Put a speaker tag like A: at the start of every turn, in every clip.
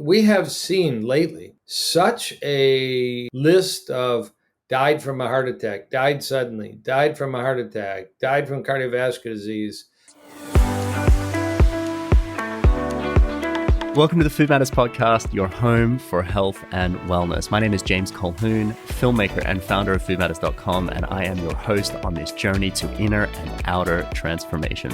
A: we have seen lately such a list of died from a heart attack, died suddenly, died from a heart attack, died from cardiovascular disease.
B: Welcome to the Food Matters Podcast, your home for health and wellness. My name is James Colquhoun, filmmaker and founder of foodmatters.com, and I am your host on this journey to inner and outer transformation.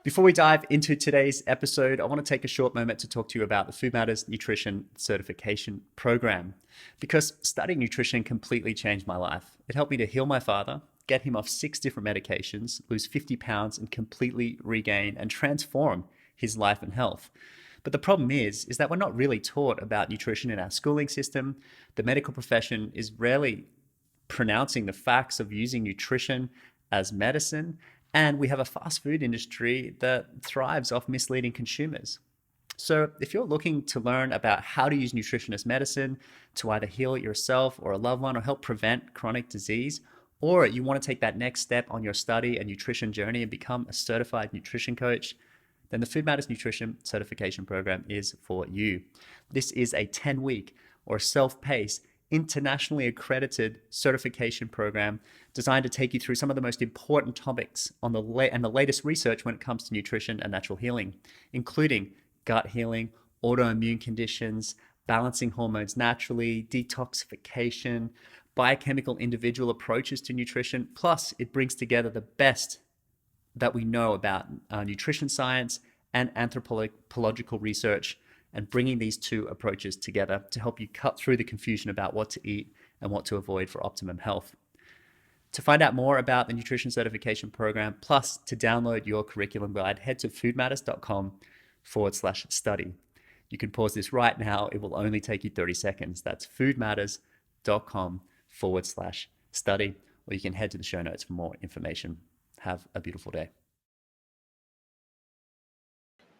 B: Before we dive into today's episode, I want to take a short moment to talk to you about the Food Matters Nutrition Certification Program, because studying nutrition completely changed my life. It helped me to heal my father, get him off 6 different medications, lose 50 pounds, and completely regain and transform his life and health. But the problem is that we're not really taught about nutrition in our schooling system. The medical profession is rarely pronouncing the facts of using nutrition as medicine. And we have a fast food industry that thrives off misleading consumers. So if you're looking to learn about how to use nutrition as medicine to either heal yourself or a loved one or help prevent chronic disease, or you want to take that next step on your study and nutrition journey and become a certified nutrition coach, then the Food Matters Nutrition Certification Program is for you. This is a 10-week or self-paced, internationally accredited certification program designed to take you through some of the most important topics on the latest research when it comes to nutrition and natural healing, including gut healing, autoimmune conditions, balancing hormones naturally, detoxification, biochemical individual approaches to nutrition. Plus, it brings together the best that we know about nutrition science and anthropological research, and bringing these two approaches together to help you cut through the confusion about what to eat and what to avoid for optimum health. To find out more about the Nutrition Certification Program, plus to download your curriculum guide, head to foodmatters.com/study. You can pause this right now. It will only take you 30 seconds. That's foodmatters.com/study, or you can head to the show notes for more information. Have a beautiful day.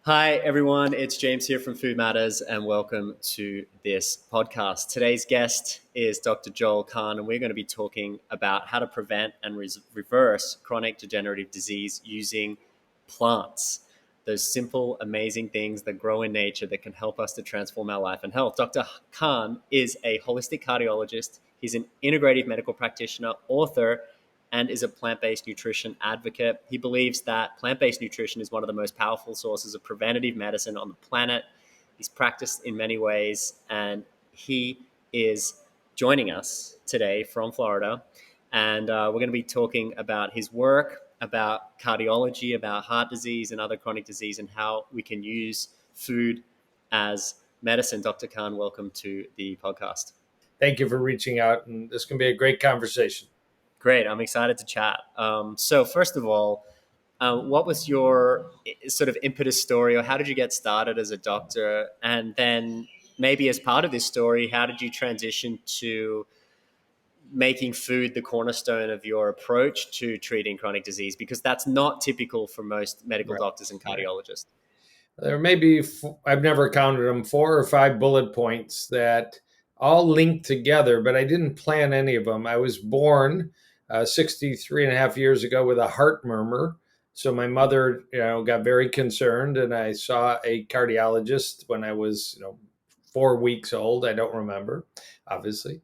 B: Hi, everyone. It's James here from Food Matters, and welcome to this podcast. Today's guest is Dr. Joel Kahn, and we're going to be talking about how to prevent and reverse chronic degenerative disease using plants. Those simple, amazing things that grow in nature that can help us to transform our life and health. Dr. Kahn is a holistic cardiologist. He's an integrative medical practitioner, author, and is a plant-based nutrition advocate. He believes that plant-based nutrition is one of the most powerful sources of preventative medicine on the planet. He's practiced in many ways, and he is joining us today from Florida. And we're going to be talking about his work, about cardiology, about heart disease and other chronic disease, and how we can use food as medicine. Dr. Kahn, welcome to the podcast.
A: Thank you for reaching out, and this can be a great conversation.
B: Great. I'm excited to chat. So first of all, what was your sort of impetus story, or how did you get started as a doctor? And then maybe as part of this story, how did you transition to making food the cornerstone of your approach to treating chronic disease? Because that's not typical for most medical doctors and cardiologists.
A: There may be, I've never counted them, 4 or 5 bullet points that all linked together, but I didn't plan any of them. I was born 63 and a half years ago with a heart murmur. So my mother, got very concerned, and I saw a cardiologist when I was, 4 weeks old. I don't remember, obviously.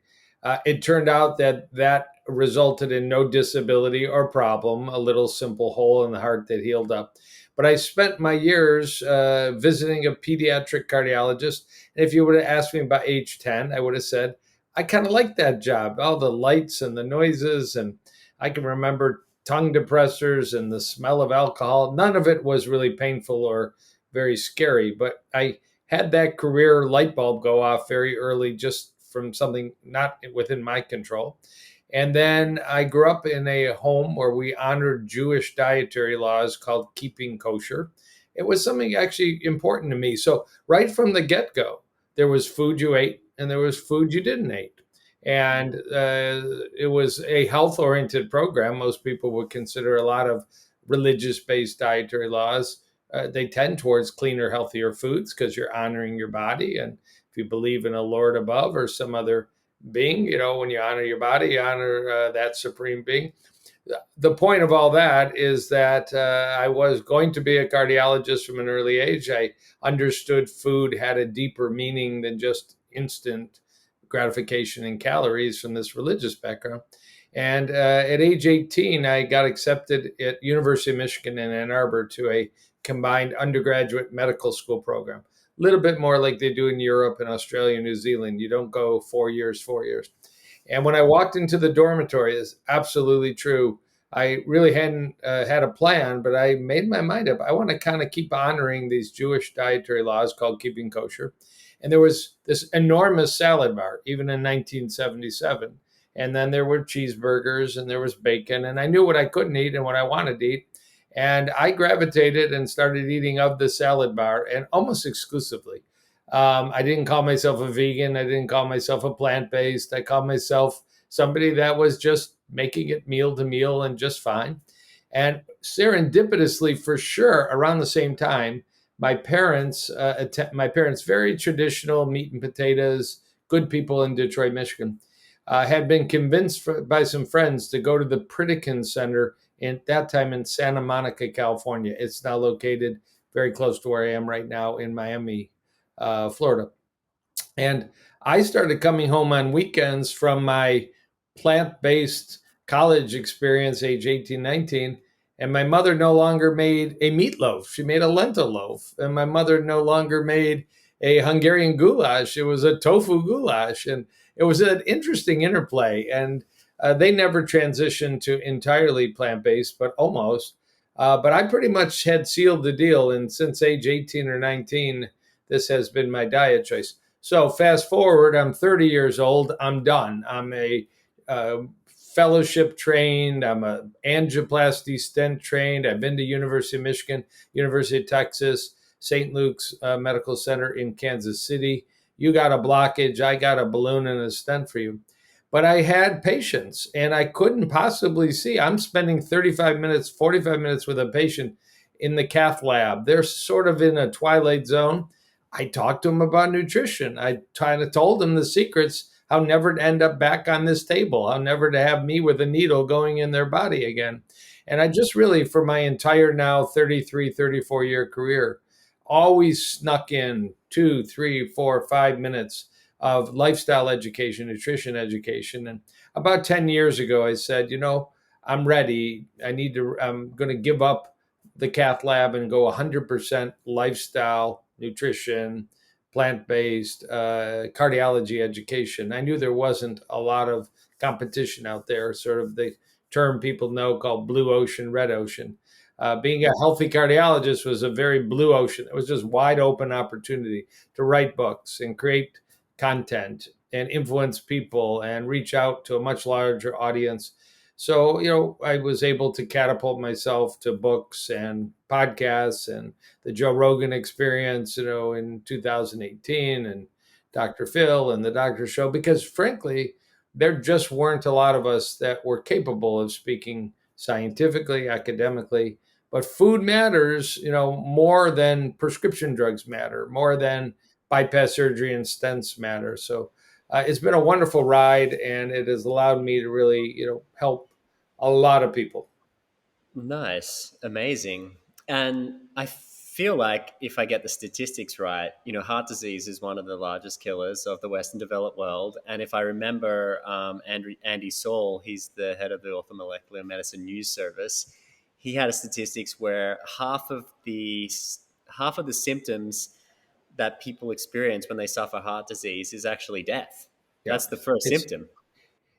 A: It turned out that resulted in no disability or problem, a little simple hole in the heart that healed up. But I spent my years visiting a pediatric cardiologist. And if you would have asked me about age 10, I would have said, I kind of like that job, all the lights and the noises. And I can remember tongue depressors and the smell of alcohol. None of it was really painful or very scary. But I had that career light bulb go off very early, just from something not within my control. And then I grew up in a home where we honored Jewish dietary laws called keeping kosher. It was something actually important to me. So right from the get-go, there was food you ate and there was food you didn't eat. And it was a health-oriented program. Most people would consider a lot of religious-based dietary laws. They tend towards cleaner, healthier foods because you're honoring your body. And if you believe in a Lord above or some other being, when you honor your body, you honor that supreme being. the point of all that is that I was going to be a cardiologist from an early age. I understood food had a deeper meaning than just instant gratification and calories from this religious background. And at age 18, I got accepted at University of Michigan in Ann Arbor to a combined undergraduate medical school program. A little bit more like they do in Europe and Australia and New Zealand. You don't go 4 years, 4 years. And when I walked into the dormitory, it's absolutely true. I really hadn't had a plan, but I made my mind up. I want to kind of keep honoring these Jewish dietary laws called keeping kosher. And there was this enormous salad bar, even in 1977. And then there were cheeseburgers and there was bacon. And I knew what I couldn't eat and what I wanted to eat. And I gravitated and started eating of the salad bar and almost exclusively. I didn't call myself a vegan. I didn't call myself a plant based. I called myself somebody that was just making it meal to meal and just fine. And serendipitously, for sure, around the same time, my parents, very traditional meat and potatoes, good people in Detroit, Michigan, had been convinced by some friends to go to the Pritikin Center at that time in Santa Monica, California. It's now located very close to where I am right now in Miami, Florida. And I started coming home on weekends from my plant based college experience, age 18, 19. And my mother no longer made a meatloaf. She made a lentil loaf. And my mother no longer made a Hungarian goulash. It was a tofu goulash. And it was an interesting interplay. And they never transitioned to entirely plant based, but almost. But I pretty much had sealed the deal. And since age 18 or 19, this has been my diet choice. So fast forward, I'm 30 years old. I'm done. I'm a fellowship trained. I'm a angioplasty stent trained. I've been to University of Michigan, University of Texas, St. Luke's Medical Center in Kansas City. You got a blockage. I got a balloon and a stent for you. But I had patience and I couldn't possibly see. I'm spending 35 minutes, 45 minutes with a patient in the cath lab. They're sort of in a twilight zone. I talked to them about nutrition. I kind of told them the secrets, how never to end up back on this table, how never to have me with a needle going in their body again. And I just really, for my entire now 33, 34-year career, always snuck in 2, 3, 4, 5 minutes of lifestyle education, nutrition education. And about 10 years ago, I said, I'm ready. I'm going to give up the cath lab and go 100% lifestyle, nutrition, plant based, cardiology education. I knew there wasn't a lot of competition out there, sort of the term people know called blue ocean, red ocean. Being a healthy cardiologist was a very blue ocean. It was just wide open opportunity to write books and create content and influence people and reach out to a much larger audience. So, I was able to catapult myself to books and podcasts and the Joe Rogan experience, in 2018 and Dr. Phil and the Doctor Show, because frankly, there just weren't a lot of us that were capable of speaking scientifically, academically. But food matters, more than prescription drugs matter, more than bypass surgery and stents matter. So it's been a wonderful ride, and it has allowed me to really, help a lot of people.
C: Nice, amazing. And I feel like if I get the statistics right, heart disease is one of the largest killers of the Western developed world. And if I remember Andy Saul, he's the head of the Orthomolecular Medicine News Service. He had a statistics where half of the symptoms that people experience when they suffer heart disease is actually death.
A: Yeah,
C: That's the first
A: it's
C: symptom.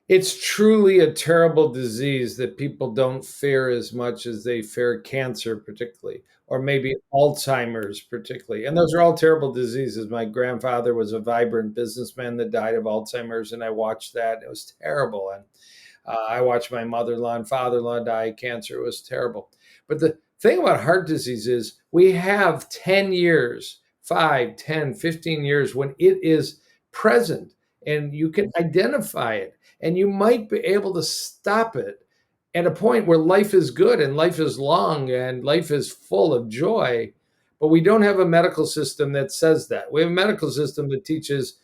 A: it's truly a terrible disease that people don't fear as much as they fear cancer, particularly, or maybe Alzheimer's, particularly. And those are all terrible diseases. My grandfather was a vibrant businessman that died of Alzheimer's, and I watched that. It was terrible. And I watched my mother-in-law and father-in-law die of cancer. It was terrible. But the thing about heart disease is we have 10 years, 5, 10, 15 years when it is present and you can identify it and you might be able to stop it at a point where life is good and life is long and life is full of joy. But we don't have a medical system that says that. We have a medical system that teaches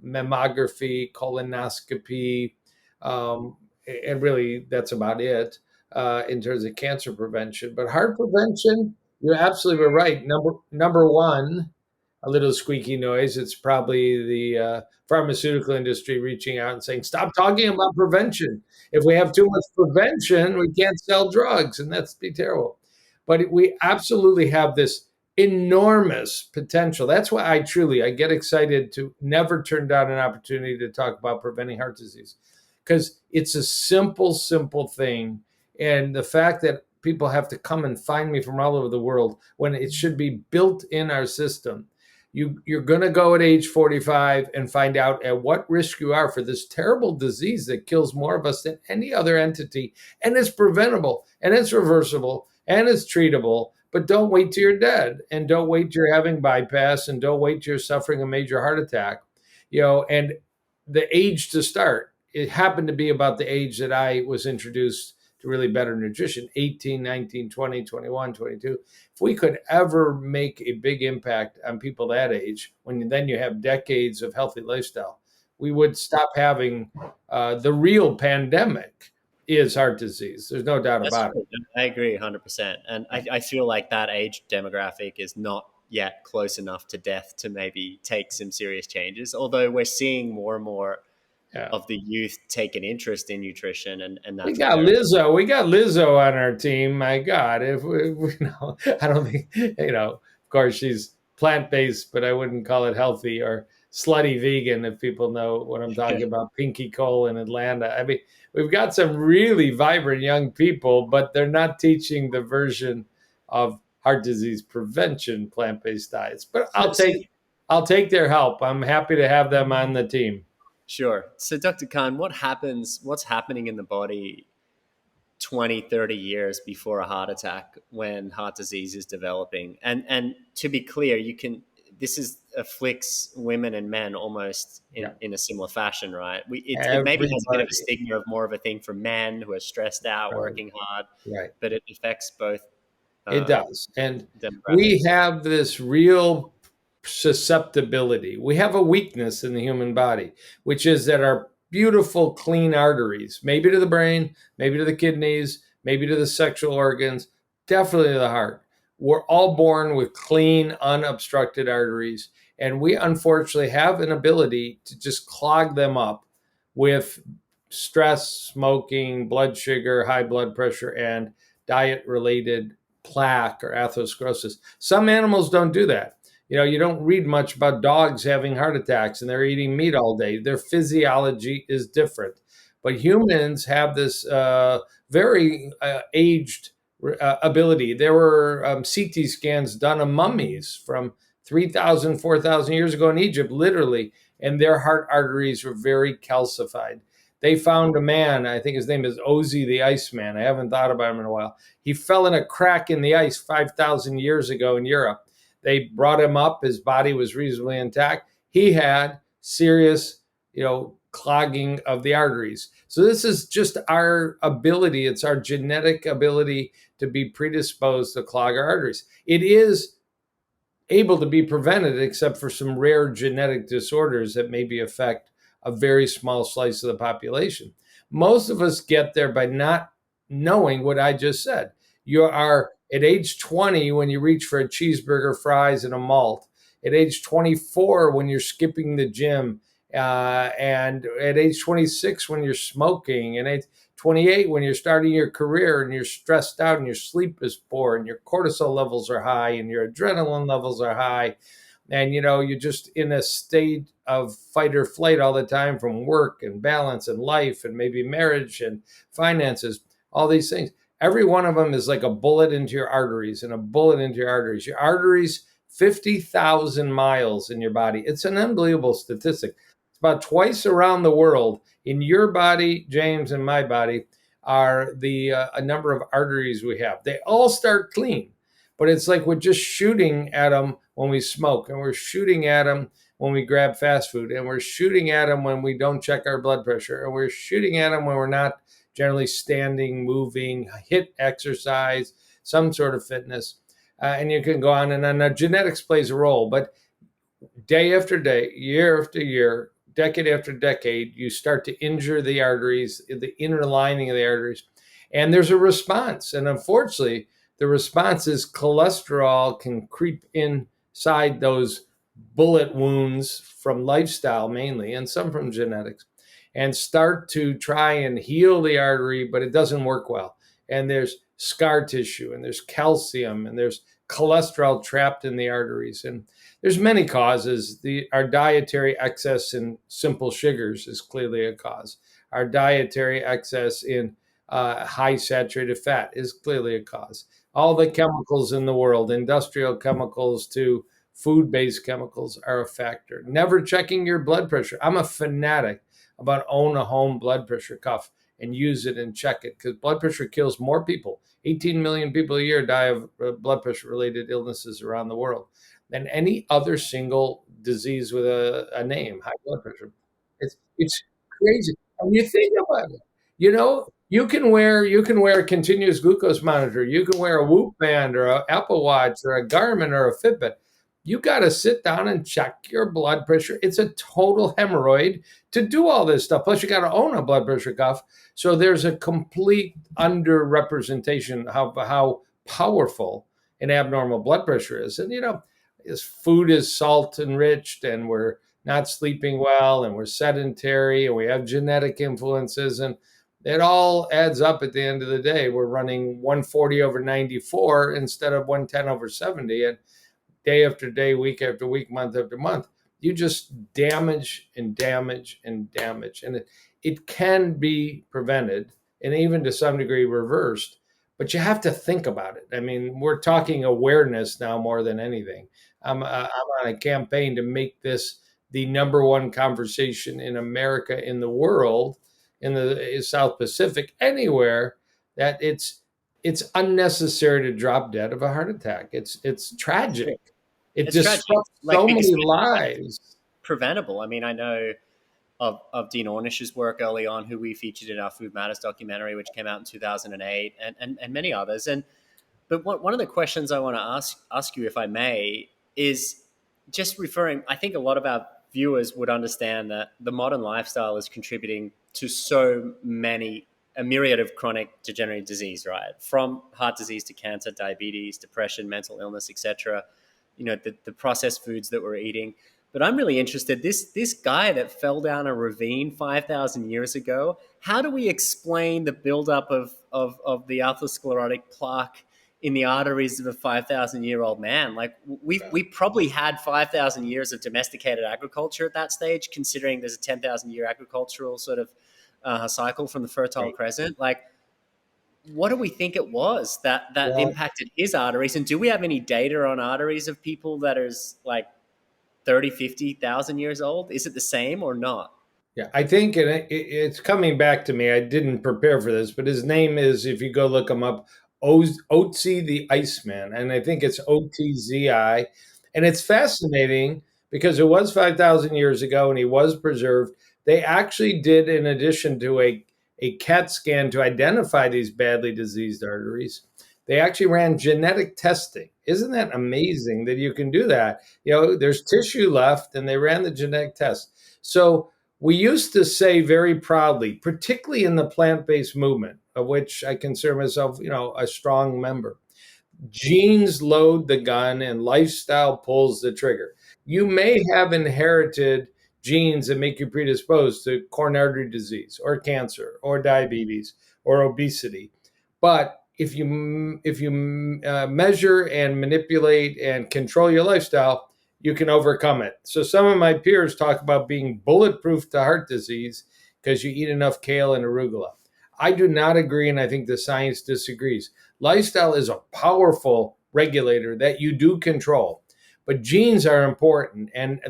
A: mammography, colonoscopy, and really that's about it. in terms of cancer prevention. But heart prevention, you're absolutely right. Number one, a little squeaky noise. It's probably the pharmaceutical industry reaching out and saying, "Stop talking about prevention. If we have too much prevention, we can't sell drugs, and that's be terrible." But we absolutely have this enormous potential. That's why I get excited to never turn down an opportunity to talk about preventing heart disease, because it's a simple thing. And the fact that people have to come and find me from all over the world when it should be built in our system. You're going to go at age 45 and find out at what risk you are for this terrible disease that kills more of us than any other entity. And it's preventable, and it's reversible, and it's treatable. But don't wait till you're dead, and don't wait till you're having bypass, and don't wait till you're suffering a major heart attack. And the age to start, it happened to be about the age that I was introduced to really better nutrition, 18, 19, 20, 21, 22. If we could ever make a big impact on people that age, then you have decades of healthy lifestyle, we would stop having the real pandemic is heart disease. There's no doubt
C: That's
A: about it.
C: true. I agree 100%. And I feel like that age demographic is not yet close enough to death to maybe take some serious changes. Although we're seeing more and more
A: Yeah.
C: of the youth take an interest in nutrition and
A: We
C: natural
A: got
C: therapy.
A: Lizzo. We got Lizzo on our team. My God, if I don't think, of course she's plant-based, but I wouldn't call it healthy, or slutty vegan, if people know what I'm talking about. Pinky Cole in Atlanta. I mean, we've got some really vibrant young people, but they're not teaching the version of heart disease prevention plant-based diets. But I'll take their help. I'm happy to have them on the team.
C: Sure. So Dr. Kahn, what's happening in the body 20, 30 years before a heart attack when heart disease is developing? And to be clear, this afflicts women and men almost in a similar fashion, right? It maybe has a bit of a stigma of more of a thing for men who are stressed out, working hard,
A: right?
C: But it affects both.
A: It does. And we
C: demographics.
A: have this real susceptibility. We have a weakness in the human body, which is that our beautiful, clean arteries, maybe to the brain, maybe to the kidneys, maybe to the sexual organs, definitely to the heart. We're all born with clean, unobstructed arteries. And we unfortunately have an ability to just clog them up with stress, smoking, blood sugar, high blood pressure, and diet related plaque or atherosclerosis. Some animals don't do that. You don't read much about dogs having heart attacks and they're eating meat all day. Their physiology is different. But humans have this very aged ability. There were CT scans done of mummies from 3,000, 4,000 years ago in Egypt, literally, and their heart arteries were very calcified. They found a man, I think his name is Ozzy the Iceman. I haven't thought about him in a while. He fell in a crack in the ice 5,000 years ago in Europe. They brought him up. His body was reasonably intact. He had serious, clogging of the arteries. So this is just our ability. It's our genetic ability to be predisposed to clog our arteries. It is able to be prevented, except for some rare genetic disorders that maybe affect a very small slice of the population. Most of us get there by not knowing what I just said. You are at age 20 when you reach for a cheeseburger, fries, and a malt. At age 24 when you're skipping the gym. And at age 26 when you're smoking. And at 28 when you're starting your career and you're stressed out and your sleep is poor and your cortisol levels are high and your adrenaline levels are high. And, you're just in a state of fight or flight all the time from work and balance and life and maybe marriage and finances, all these things. Every one of them is like a bullet into your arteries and a bullet into your arteries. Your arteries, 50,000 miles in your body. It's an unbelievable statistic. It's about twice around the world. In your body, James, and my body are the a number of arteries we have. They all start clean, but it's like we're just shooting at them when we smoke, and we're shooting at them when we grab fast food, and we're shooting at them when we don't check our blood pressure, and we're shooting at them when we're not generally standing, moving, HIIT exercise, some sort of fitness. And you can go on and on. Now, genetics plays a role, but day after day, year after year, decade after decade, you start to injure the arteries, the inner lining of the arteries. And there's a response. And unfortunately, the response is cholesterol can creep inside those bullet wounds from lifestyle mainly, and some from genetics, and start to try and heal the artery, but it doesn't work well. And there's scar tissue, and there's calcium, and there's cholesterol trapped in the arteries. And there's many causes. Our dietary excess in simple sugars is clearly a cause. Our dietary excess in high saturated fat is clearly a cause. All the chemicals in the world, industrial chemicals to food-based chemicals, are a factor. Never checking your blood pressure. I'm a fanatic about own a home blood pressure cuff and use it and check it, because blood pressure kills more people. 18 million people a year die of blood pressure related illnesses around the world than any other single disease with a name, high blood pressure. It's crazy. And you think about it, you can wear a continuous glucose monitor, you can wear a Whoop band or an Apple Watch or a Garmin or a Fitbit. You got to sit down and check your blood pressure. It's a total hemorrhoid to do all this stuff. Plus, you got to own a blood pressure cuff. So there's a complete underrepresentation of how powerful an abnormal blood pressure is. And this food is salt enriched, and we're not sleeping well, and we're sedentary, and we have genetic influences, and it all adds up at the end of the day. We're running 140 over 94 instead of 110 over 70. And day after day, week after week, month after month, you just damage and damage and damage. And it can be prevented and even to some degree reversed, but you have to think about it. I mean, we're talking awareness now more than anything. I'm on a campaign to make this the number one conversation in America, in the world, in the South Pacific, anywhere, that it's unnecessary to drop dead of a heart attack. It's tragic. It
C: It's tragic.
A: disrupts
C: Like,
A: so
C: because
A: many lives.
C: preventable. I mean, I know of Dean Ornish's work early on, who we featured in our Food Matters documentary, which came out in 2008, and many others. But one of the questions I want to ask you, if I may, is just referring. I think a lot of our viewers would understand that the modern lifestyle is contributing to a myriad of chronic degenerative disease, right? From heart disease to cancer, diabetes, depression, mental illness, etc. The processed foods that we're eating. But I'm really interested, this guy that fell down a ravine 5,000 years ago, how do we explain the buildup of the atherosclerotic plaque in the arteries of a 5,000-year-old man? Like, we probably had 5,000 years of domesticated agriculture at that stage, considering there's a 10,000-year agricultural sort of cycle from the Fertile Crescent. Like, what do we think it was that
A: Well,
C: impacted his arteries? And do we have any data on arteries of people that is like 30, 50,000 years old? Is it the same or not?
A: yeah, I think it's coming back to me. I didn't prepare for this, but his name is, if you go look him up, Otzi the Iceman, and I think it's OTZI. And it's fascinating because it was 5,000 years ago and he was preserved. They actually did, in addition to a CAT scan to identify these badly diseased arteries, they actually ran genetic testing. Isn't that amazing that you can do that? There's tissue left, and they ran the genetic test. So we used to say very proudly, particularly in the plant-based movement, of which I consider myself, a strong member, genes load the gun and lifestyle pulls the trigger. You may have inherited genes that make you predisposed to coronary disease or cancer or diabetes or obesity, but if you measure and manipulate and control your lifestyle, you can overcome it. So some of my peers talk about being bulletproof to heart disease because you eat enough kale and arugula. I do not agree, and I think the science disagrees. Lifestyle is a powerful regulator that you do control, but genes are important, and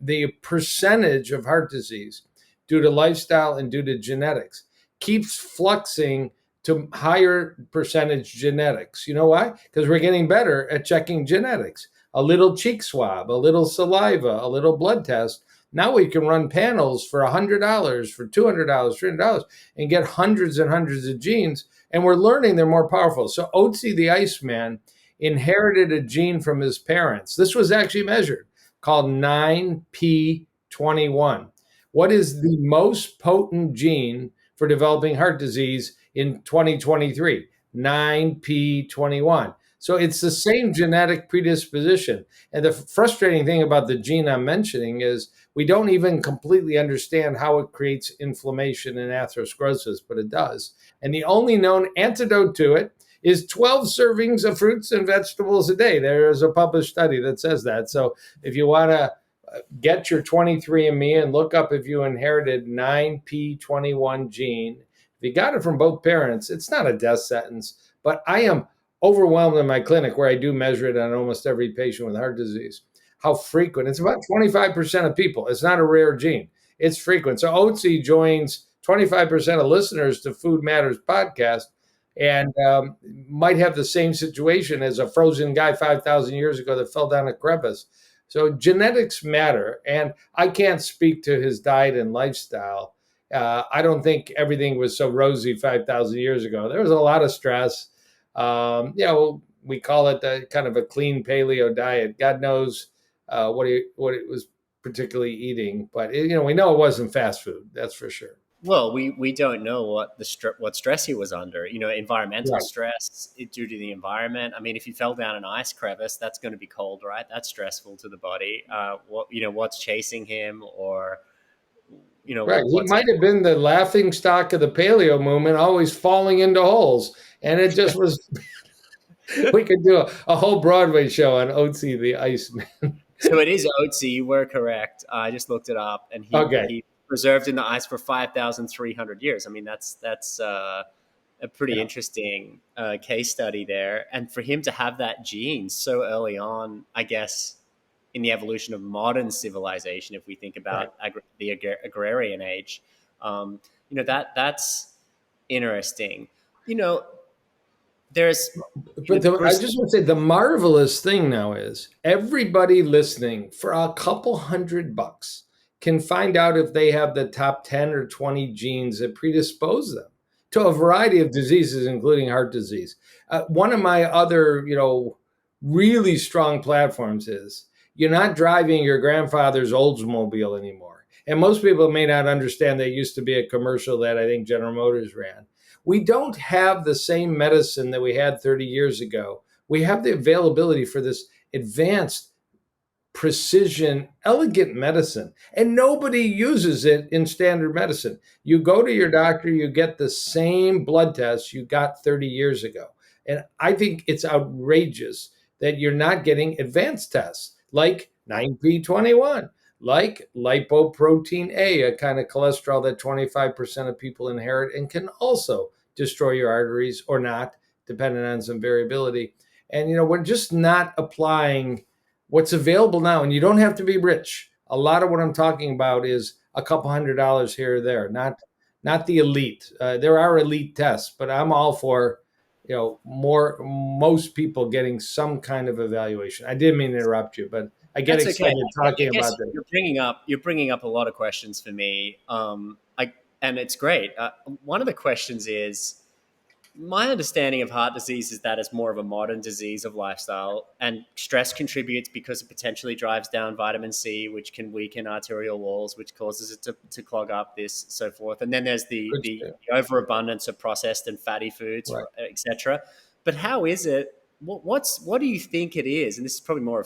A: the percentage of heart disease due to lifestyle and due to genetics keeps fluxing to higher percentage genetics. You know why? Because we're getting better at checking genetics. A little cheek swab, a little saliva, a little blood test. Now we can run panels for $100, for $200, $300, and get hundreds and hundreds of genes. And we're learning they're more powerful. So Otzi the Iceman inherited a gene from his parents. This was actually measured, called 9p21. What is the most potent gene for developing heart disease in 2023, 9p21. So it's the same genetic predisposition. And the frustrating thing about the gene I'm mentioning is we don't even completely understand how it creates inflammation and atherosclerosis, but it does. And the only known antidote to it is 12 servings of fruits and vegetables a day. There is a published study that says that. So if you want to get your 23andMe and look up if you inherited 9p21 gene, if you got it from both parents, it's not a death sentence. But I am overwhelmed in my clinic, where I do measure it on almost every patient with heart disease, how frequent. It's about 25% of people. It's not a rare gene. It's frequent. So OTC joins 25% of listeners to Food Matters podcast, and might have the same situation as a frozen guy 5,000 years ago that fell down a crevice. So genetics matter, and I can't speak to his diet and lifestyle. I don't think everything was so rosy 5,000 years ago. There was a lot of stress. We call it kind of a clean paleo diet. God knows what it was particularly eating, but we know it wasn't fast food. That's for sure.
C: Well, we don't know what what stress he was under. Environmental
A: Right.
C: stress due to the environment. I mean, if you fell down an ice crevice, that's going to be cold, right? That's stressful to the body. What's chasing him, or
A: Right. He
C: what's
A: might have been the laughing stock of the paleo movement, always falling into holes. And it just was, we could do a whole Broadway show on Otzi the Iceman.
C: So it is Otzi. You were correct. I just looked it up, and
A: Okay.
C: he preserved in the ice for 5,300 years. I mean, that's a pretty interesting case study there. And for him to have that gene so early on, I guess, in the evolution of modern civilization, if we think about the agrarian age, that's interesting. There's
A: But I just want to say the marvelous thing now is everybody listening for a couple $100 can find out if they have the top 10 or 20 genes that predispose them to a variety of diseases, including heart disease. One of my other, really strong platforms is you're not driving your grandfather's Oldsmobile anymore. And most people may not understand that used to be a commercial that I think General Motors ran. We don't have the same medicine that we had 30 years ago. We have the availability for this advanced, precision, elegant medicine, and nobody uses it in standard medicine. You go to your doctor, you get the same blood tests you got 30 years ago. And I think it's outrageous that you're not getting advanced tests like 9p21, like lipoprotein A, a kind of cholesterol that 25% of people inherit and can also destroy your arteries or not, depending on some variability. And, we're just not applying what's available now. And you don't have to be rich. A lot of what I'm talking about is a couple $100 here or there, not the elite. There are elite tests, but I'm all for, most people getting some kind of evaluation. I didn't mean to interrupt you, but I get
C: That's
A: excited
C: okay.
A: talking about this.
C: You're bringing up a lot of questions for me, and it's great. One of the questions is, my understanding of heart disease is that it's more of a modern disease of lifestyle, and stress contributes because it potentially drives down vitamin C, which can weaken arterial walls, which causes it to clog up, this so forth. And then there's the overabundance of processed and fatty foods,
A: Right.
C: etc. But how is it? What do you think it is? And this is probably more a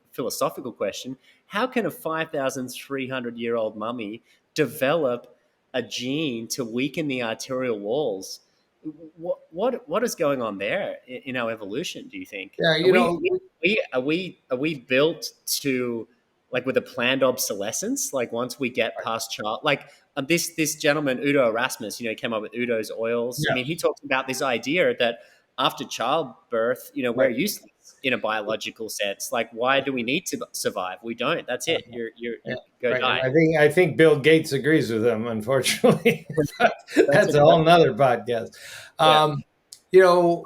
C: philosophical question. How can a 5,300-year-old mummy develop a gene to weaken the arterial walls? What is going on there in our evolution, do you think?
A: Yeah,
C: Are we built to, like, with a planned obsolescence? Like, once we get past child, like this gentleman Udo Erasmus, came up with Udo's oils.
A: Yeah.
C: I mean, he talked about this idea that after childbirth, we're
A: Right.
C: useless in a biological sense. Like, why do we need to survive? We don't. That's it. You go
A: Right.
C: die.
A: And I think Bill Gates agrees with him, unfortunately. That's a
C: okay.
A: whole nother podcast. You know,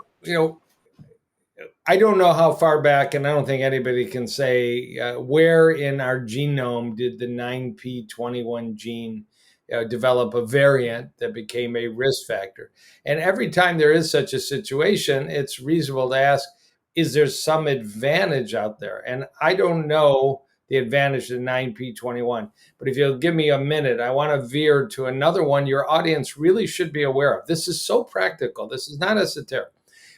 A: I don't know how far back, and I don't think anybody can say where in our genome did the 9p21 gene develop a variant that became a risk factor. And every time there is such a situation, it's reasonable to ask, is there some advantage out there? And I don't know the advantage of 9p21. But if you'll give me a minute, I want to veer to another one your audience really should be aware of. This is so practical. This is not esoteric.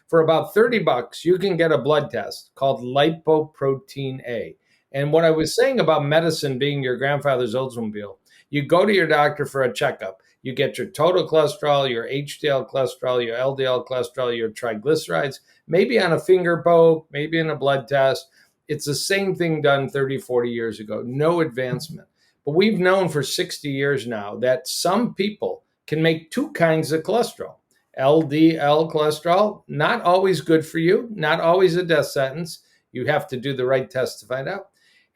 A: For about $30, you can get a blood test called lipoprotein A. And what I was saying about medicine being your grandfather's Oldsmobile, you go to your doctor for a checkup. You get your total cholesterol, your HDL cholesterol, your LDL cholesterol, your triglycerides, maybe on a finger poke, maybe in a blood test. It's the same thing done 30, 40 years ago. No advancement. But we've known for 60 years now that some people can make two kinds of cholesterol. LDL cholesterol, not always good for you, not always a death sentence. You have to do the right test to find out.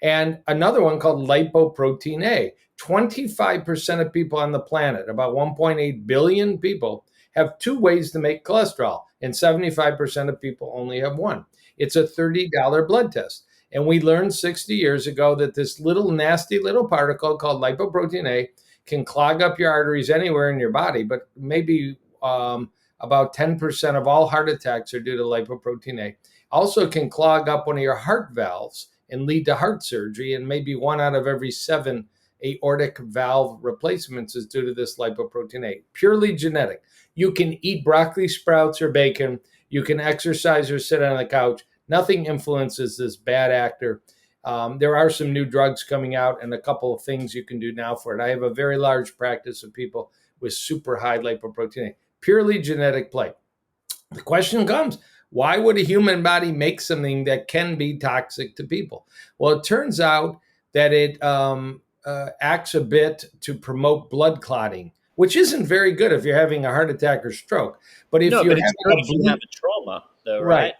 A: And another one called lipoprotein A. 25% of people on the planet, about 1.8 billion people, have two ways to make cholesterol, and 75% of people only have one. It's a $30 blood test. And we learned 60 years ago that this little nasty little particle called lipoprotein A can clog up your arteries anywhere in your body, but maybe about 10% of all heart attacks are due to lipoprotein A. Also can clog up one of your heart valves and lead to heart surgery, and maybe 1 out of every 7 aortic valve replacements is due to this lipoprotein A. Purely genetic. You can eat broccoli sprouts or bacon. You can exercise or sit on the couch. Nothing influences this bad actor. There are some new drugs coming out and a couple of things you can do now for it. I have a very large practice of people with super high lipoprotein A. Purely genetic play. The question comes, why would a human body make something that can be toxic to people? Well, it turns out that it acts a bit to promote blood clotting, which isn't very good if you're having a heart attack or stroke. But if
C: No,
A: you're
C: but it's
A: having
C: great
A: a
C: if you
A: bleed,
C: have a trauma, though,
A: right,
C: right?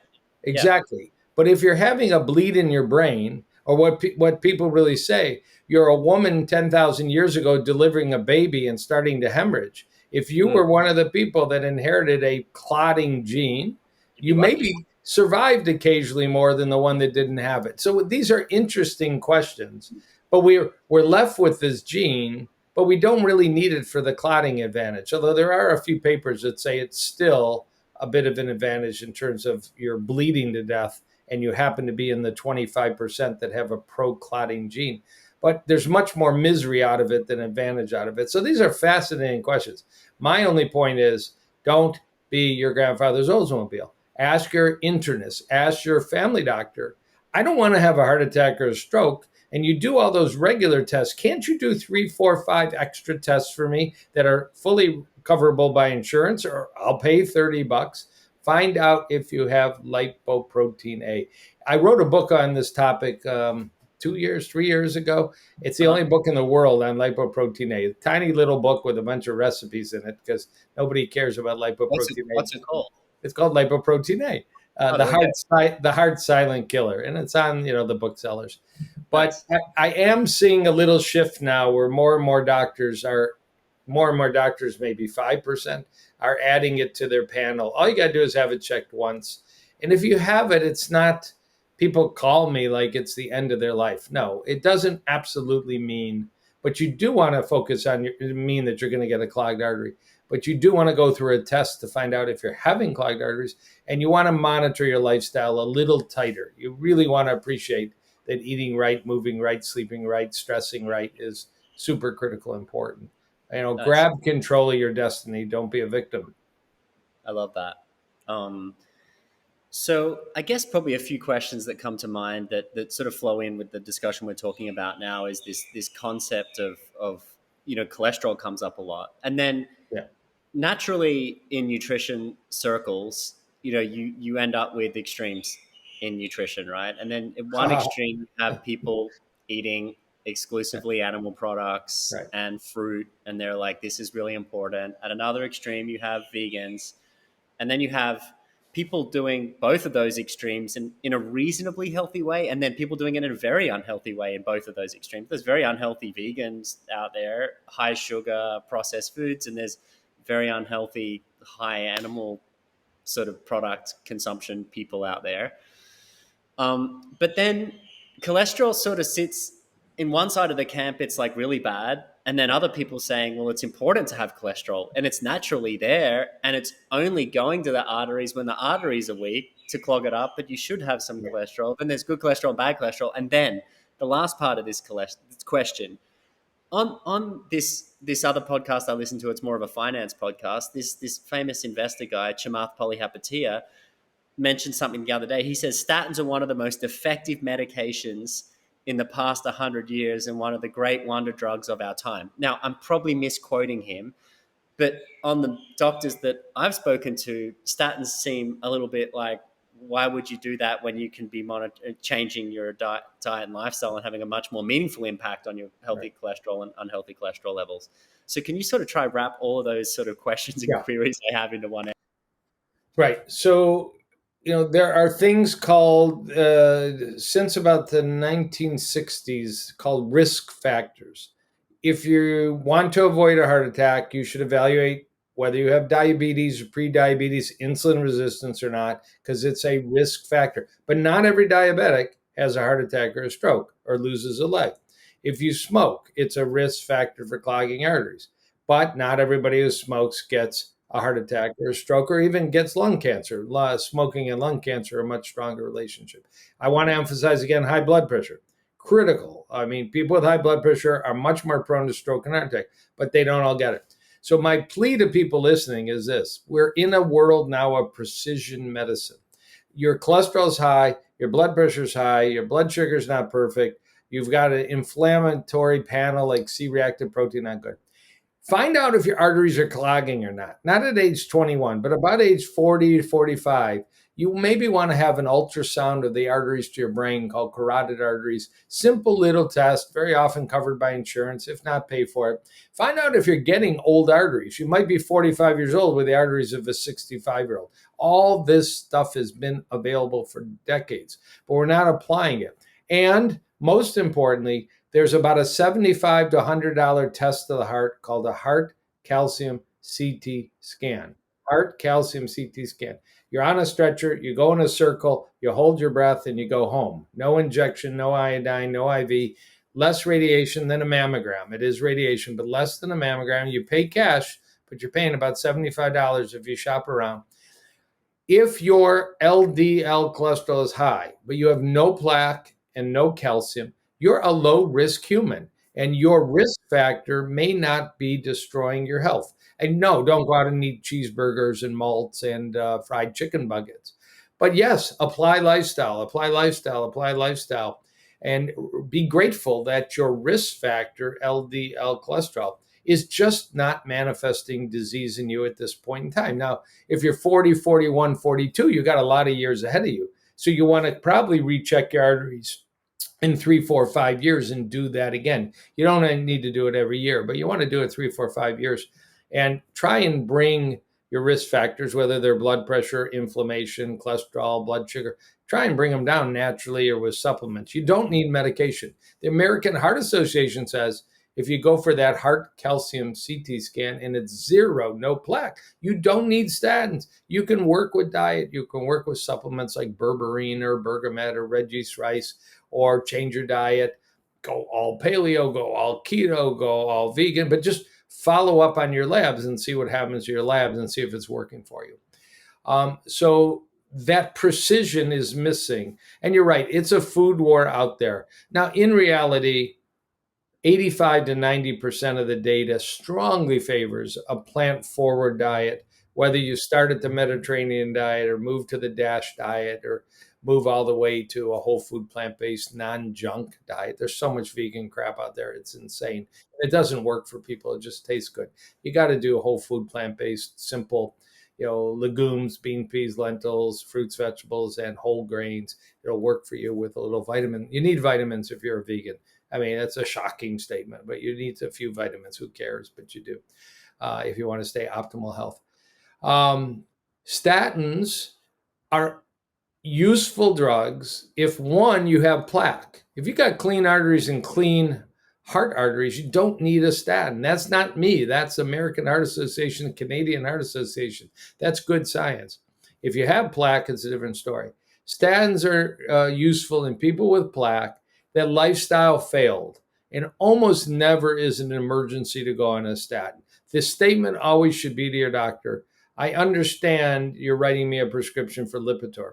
C: Yeah.
A: exactly. But if you're having a bleed in your brain, or what people really say, you're a woman 10,000 years ago delivering a baby and starting to hemorrhage. If you were one of the people that inherited a clotting gene,
C: You'd be
A: you
C: lucky.
A: maybe survived occasionally more than the one that didn't have it. So these are interesting questions. But we're left with this gene, but we don't really need it for the clotting advantage. Although there are a few papers that say it's still a bit of an advantage in terms of you're bleeding to death and you happen to be in the 25% that have a pro-clotting gene. But there's much more misery out of it than advantage out of it. So these are fascinating questions. My only point is, don't be your grandfather's Oldsmobile. Ask your internist, ask your family doctor. I don't want to have a heart attack or a stroke. And you do all those regular tests. Can't you do 3, 4, 5 extra tests for me that are fully coverable by insurance? Or I'll pay $30. Find out if you have lipoprotein A. I wrote a book on this topic 3 years ago. It's the only book in the world on lipoprotein A. A tiny little book with a bunch of recipes in it because nobody cares about lipoprotein A.
C: What's it called?
A: It's called lipoprotein A,
C: Oh, there we go.
A: the hard silent killer, and it's on the booksellers. But
C: Nice.
A: I am seeing a little shift now where more and more doctors, maybe 5%, are adding it to their panel. All you got to do is have it checked once. And if you have it, it's not, people call me like it's the end of their life. No, it doesn't absolutely mean, but you do want to focus on mean that you're going to get a clogged artery. But you do want to go through a test to find out if you're having clogged arteries, and you want to monitor your lifestyle a little tighter. You really want to appreciate that eating right, moving right, sleeping right, stressing right is super critical important.
C: Nice.
A: Grab control of your destiny. Don't be a victim.
C: I love that. So I guess probably a few questions that come to mind that sort of flow in with the discussion we're talking about now is this concept of cholesterol comes up a lot, and then
A: Yeah.
C: naturally in nutrition circles, you end up with extremes in nutrition, right? And then at one extreme, you have people eating exclusively animal products
A: Right.
C: and fruit, and they're like, this is really important. At another extreme, you have vegans, and then you have people doing both of those extremes in a reasonably healthy way, and then people doing it in a very unhealthy way in both of those extremes. There's very unhealthy vegans out there, high sugar processed foods, and there's very unhealthy high animal sort of product consumption people out there. But then cholesterol sort of sits in one side of the camp, it's like really bad. And then other people saying, well, it's important to have cholesterol and it's naturally there. And it's only going to the arteries when the arteries are weak to clog it up. But you should have some cholesterol. Then there's good cholesterol and bad cholesterol. And then the last part of this question, on this other podcast I listen to, it's more of a finance podcast. This famous investor guy, Chamath Palihapitiya, mentioned something the other day. He says statins are one of the most effective medications in the past 100 years and one of the great wonder drugs of our time. Now, I'm probably misquoting him, but on the doctors that I've spoken to, statins seem a little bit like, why would you do that when you can be changing your diet and lifestyle and having a much more meaningful impact on your healthy cholesterol and unhealthy cholesterol levels? So can you sort of try wrap all of those sort of questions and queries I have into one answer?
A: Right. So, there are things called, since about the 1960s, called risk factors. If you want to avoid a heart attack, you should evaluate whether you have diabetes or pre-diabetes, insulin resistance or not, because it's a risk factor. But not every diabetic has a heart attack or a stroke or loses a leg. If you smoke, it's a risk factor for clogging arteries. But not everybody who smokes gets a heart attack or a stroke or even gets lung cancer. Smoking and lung cancer are a much stronger relationship. I want to emphasize again, high blood pressure. Critical. I mean, people with high blood pressure are much more prone to stroke and heart attack, but they don't all get it. So my plea to people listening is this. We're in a world now of precision medicine. Your cholesterol's high, your blood pressure's high, your blood sugar's not perfect. You've got an inflammatory panel like C-reactive protein not good. Find out if your arteries are clogging or not. Not at age 21, but about age 40 to 45. You maybe want to have an ultrasound of the arteries to your brain called carotid arteries. Simple little test, very often covered by insurance, if not pay for it. Find out if you're getting old arteries. You might be 45 years old with the arteries of a 65-year-old. All this stuff has been available for decades, but we're not applying it. And most importantly, there's about a $75 to $100 test of the heart called a heart calcium CT scan. Heart calcium CT scan. You're on a stretcher, you go in a circle, you hold your breath, and you go home. No injection, no iodine, no IV, less radiation than a mammogram. It is radiation, but less than a mammogram. You pay cash, but you're paying about $75 if you shop around. If your LDL cholesterol is high, but you have no plaque and no calcium, you're a low-risk human, and your risk factor may not be destroying your health. And no, don't go out and eat cheeseburgers and malts and fried chicken buckets. But yes, apply lifestyle, and be grateful that your risk factor, LDL cholesterol, is just not manifesting disease in you at this point in time. Now, if you're 40, 41, 42, you got a lot of years ahead of you. So you want to probably recheck your arteries in 3, 4, 5 years and do that again. You don't need to do it every year, but you want to do it 3, 4, 5 years and try and bring your risk factors, whether they're blood pressure, inflammation, cholesterol, blood sugar, try and bring them down naturally or with supplements. You don't need medication. The American Heart Association says if you go for that heart calcium CT scan and it's zero, no plaque, you don't need statins. You can work with diet. You can work with supplements like berberine or bergamet or Reggie's rice, or change your diet, go all paleo, go all keto, go all vegan, but just follow up on your labs and see what happens to your labs and see if it's working for you. So that precision is missing. And you're right, it's a food war out there. Now, in reality, 85 to 90% of the data strongly favors a plant-forward diet, whether you start at the Mediterranean diet or move to the DASH diet or move all the way to a whole food, plant-based, non-junk diet. There's so much vegan crap out there. It's insane. It doesn't work for people. It just tastes good. You got to do a whole food, plant-based, simple, legumes, bean, peas, lentils, fruits, vegetables, and whole grains. It'll work for you with a little vitamin. You need vitamins if you're a vegan. I mean, that's a shocking statement, but you need a few vitamins. Who cares? But you do if you want to stay optimal health. Statins are useful drugs if, one, you have plaque. If you got clean arteries and clean heart arteries, you don't need a statin. That's not me. That's American Heart Association, Canadian Heart Association. That's good science. If you have plaque, it's a different story. Statins are useful in people with plaque that lifestyle failed, and almost never is an emergency to go on a statin. This statement always should be to your doctor. I understand you're writing me a prescription for Lipitor.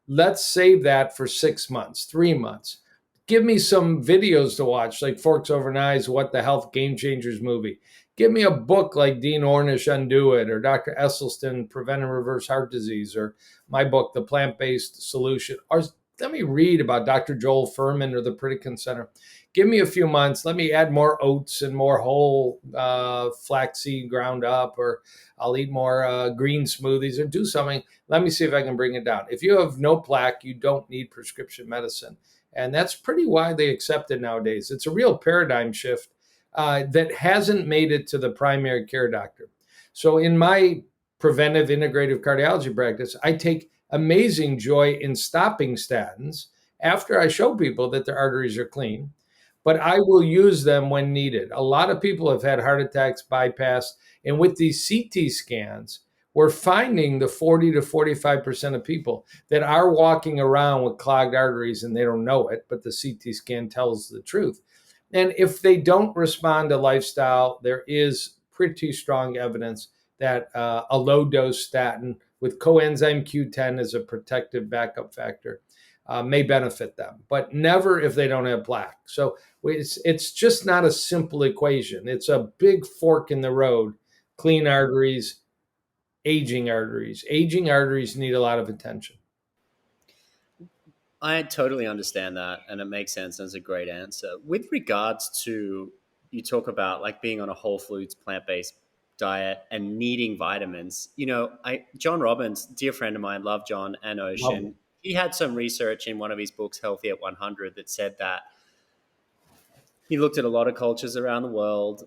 A: Let's save that for 6 months, 3 months. Give me some videos to watch, like Forks Over Knives, What the Health Game Changers movie. Give me a book like Dean Ornish, Undo It, or Dr. Esselstyn, Prevent and Reverse Heart Disease, or my book, The Plant-Based Solution. Or let me read about Dr. Joel Furman or the Pritikin Center. Give me a few months. Let me add more oats and more whole flaxseed ground up, or I'll eat more green smoothies or do something. Let me see if I can bring it down. If you have no plaque, you don't need prescription medicine. And that's pretty widely accepted nowadays. It's a real paradigm shift that hasn't made it to the primary care doctor. So in my preventive integrative cardiology practice, I take amazing joy in stopping statins after I show people that their arteries are clean, but I will use them when needed. A lot of people have had heart attacks, bypass, and with these CT scans, we're finding the 40 to 45% of people that are walking around with clogged arteries and they don't know it, but the CT scan tells the truth. And if they don't respond to lifestyle, there is pretty strong evidence that a low dose statin with coenzyme Q10 as a protective backup factor may benefit them, but never if they don't have plaque. So it's just not a simple equation. It's a big fork in the road. Clean arteries, aging arteries. Aging arteries need a lot of attention.
C: I totally understand that, and it makes sense. And it's a great answer. With regards to, you talk about like being on a whole foods plant-based diet and needing vitamins. John Robbins, dear friend of mine, love John and
A: Love
C: Ocean. He had some research in one of his books, Healthy at 100, that said that he looked at a lot of cultures around the world.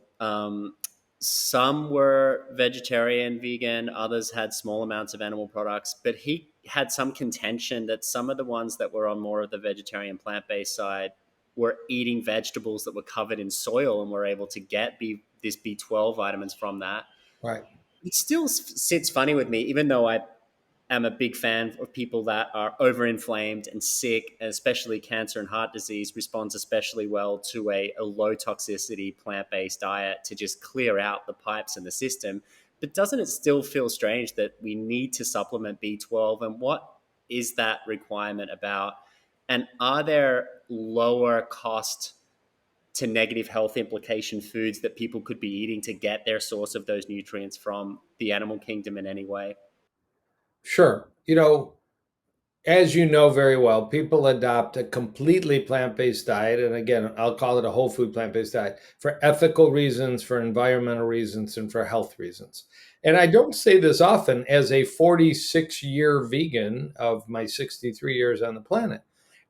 C: Some were vegetarian, vegan, others had small amounts of animal products, but he had some contention that some of the ones that were on more of the vegetarian plant-based side were eating vegetables that were covered in soil and were able to get this B12 vitamins from that.
A: Right.
C: It still sits funny with me, even though I am a big fan of people that are overinflamed and sick, and especially cancer and heart disease responds especially well to a low toxicity plant-based diet to just clear out the pipes in the system. But doesn't it still feel strange that we need to supplement B12? And what is that requirement about? And are there lower cost to negative health implication foods that people could be eating to get their source of those nutrients from the animal kingdom in any way?
A: Sure. As you know very well, people adopt a completely plant-based diet. And again, I'll call it a whole food plant-based diet for ethical reasons, for environmental reasons, and for health reasons. And I don't say this often as a 46-year vegan of my 63 years on the planet.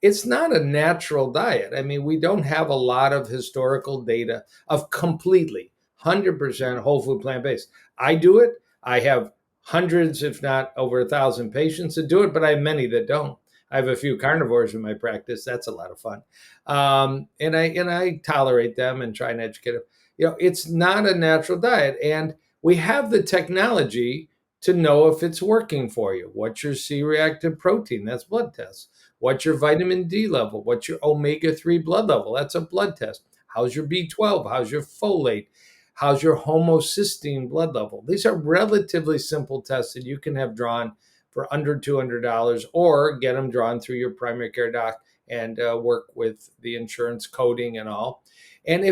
A: It's not a natural diet. I mean, we don't have a lot of historical data of completely 100% whole food plant-based. I do it. I have hundreds, if not over 1,000 patients that do it, but I have many that don't. I have a few carnivores in my practice. That's a lot of fun. And I tolerate them and try and educate them. It's not a natural diet. And we have the technology to know if it's working for you. What's your C-reactive protein? That's blood tests. What's your vitamin D level? What's your omega-3 blood level? That's a blood test. How's your B12? How's your folate? How's your homocysteine blood level? These are relatively simple tests that you can have drawn for under $200 or get them drawn through your primary care doc and work with the insurance coding and all. And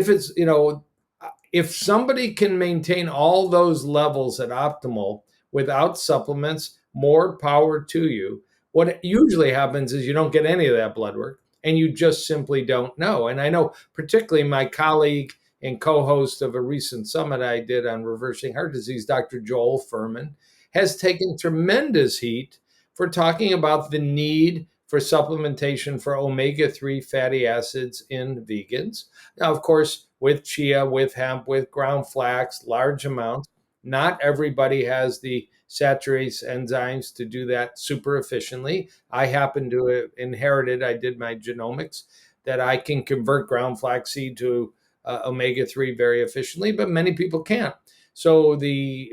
A: if somebody can maintain all those levels at optimal without supplements, more power to you. What usually happens is you don't get any of that blood work and you just simply don't know. And I know particularly my colleague and co-host of a recent summit I did on reversing heart disease, Dr. Joel Furman, has taken tremendous heat for talking about the need for supplementation for omega-3 fatty acids in vegans. Now, of course, with chia, with hemp, with ground flax, large amounts. Not everybody has the saturase enzymes to do that super efficiently. I happen to inherit it. I did my genomics that I can convert ground flaxseed to omega-3 very efficiently, but many people can't. So the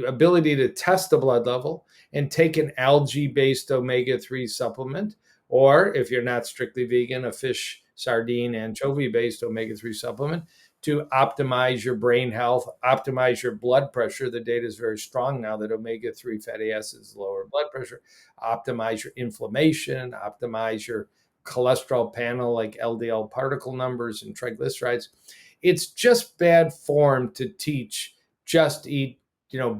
A: ability to test the blood level and take an algae-based omega-3 supplement, or if you're not strictly vegan, a fish, sardine, anchovy-based omega-3 supplement to optimize your brain health, optimize your blood pressure. The data is very strong now that omega-3 fatty acids lower blood pressure, optimize your inflammation, optimize your cholesterol panel like LDL particle numbers and triglycerides. It's just bad form to teach just eat,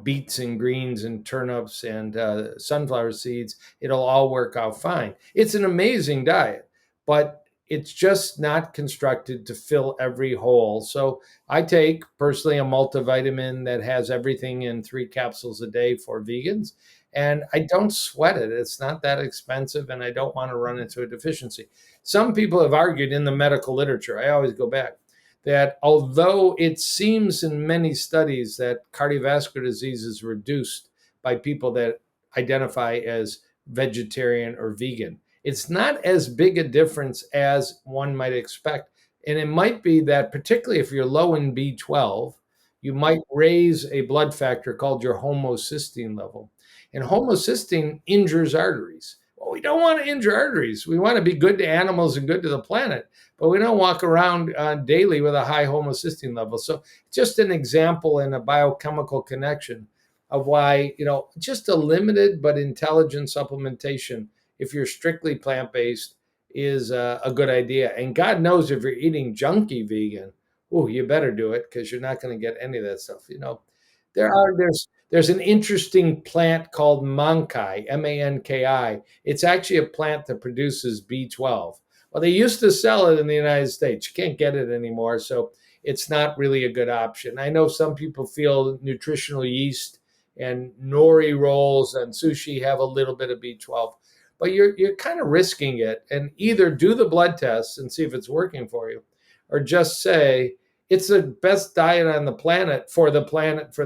A: beets and greens and turnips and sunflower seeds. It'll all work out fine. It's an amazing diet, but it's just not constructed to fill every hole. So I take personally a multivitamin that has everything in 3 capsules a day for vegans. And I don't sweat it. It's not that expensive, and I don't want to run into a deficiency. Some people have argued in the medical literature, I always go back, that although it seems in many studies that cardiovascular disease is reduced by people that identify as vegetarian or vegan, it's not as big a difference as one might expect. And it might be that, particularly if you're low in B12, you might raise a blood factor called your homocysteine level. And homocysteine injures arteries. Well, we don't want to injure arteries. We want to be good to animals and good to the planet, but we don't walk around daily with a high homocysteine level. So just an example in a biochemical connection of why, just a limited but intelligent supplementation, if you're strictly plant-based, is a good idea. And God knows if you're eating junky vegan, you better do it, because you're not going to get any of that stuff. There's an interesting plant called mankai, Manki. It's actually a plant that produces B12. Well, they used to sell it in the United States. You can't get it anymore, so it's not really a good option. I know some people feel nutritional yeast and nori rolls and sushi have a little bit of B12, but you're kind of risking it. And either do the blood tests and see if it's working for you, or just say, it's the best diet on the planet, for the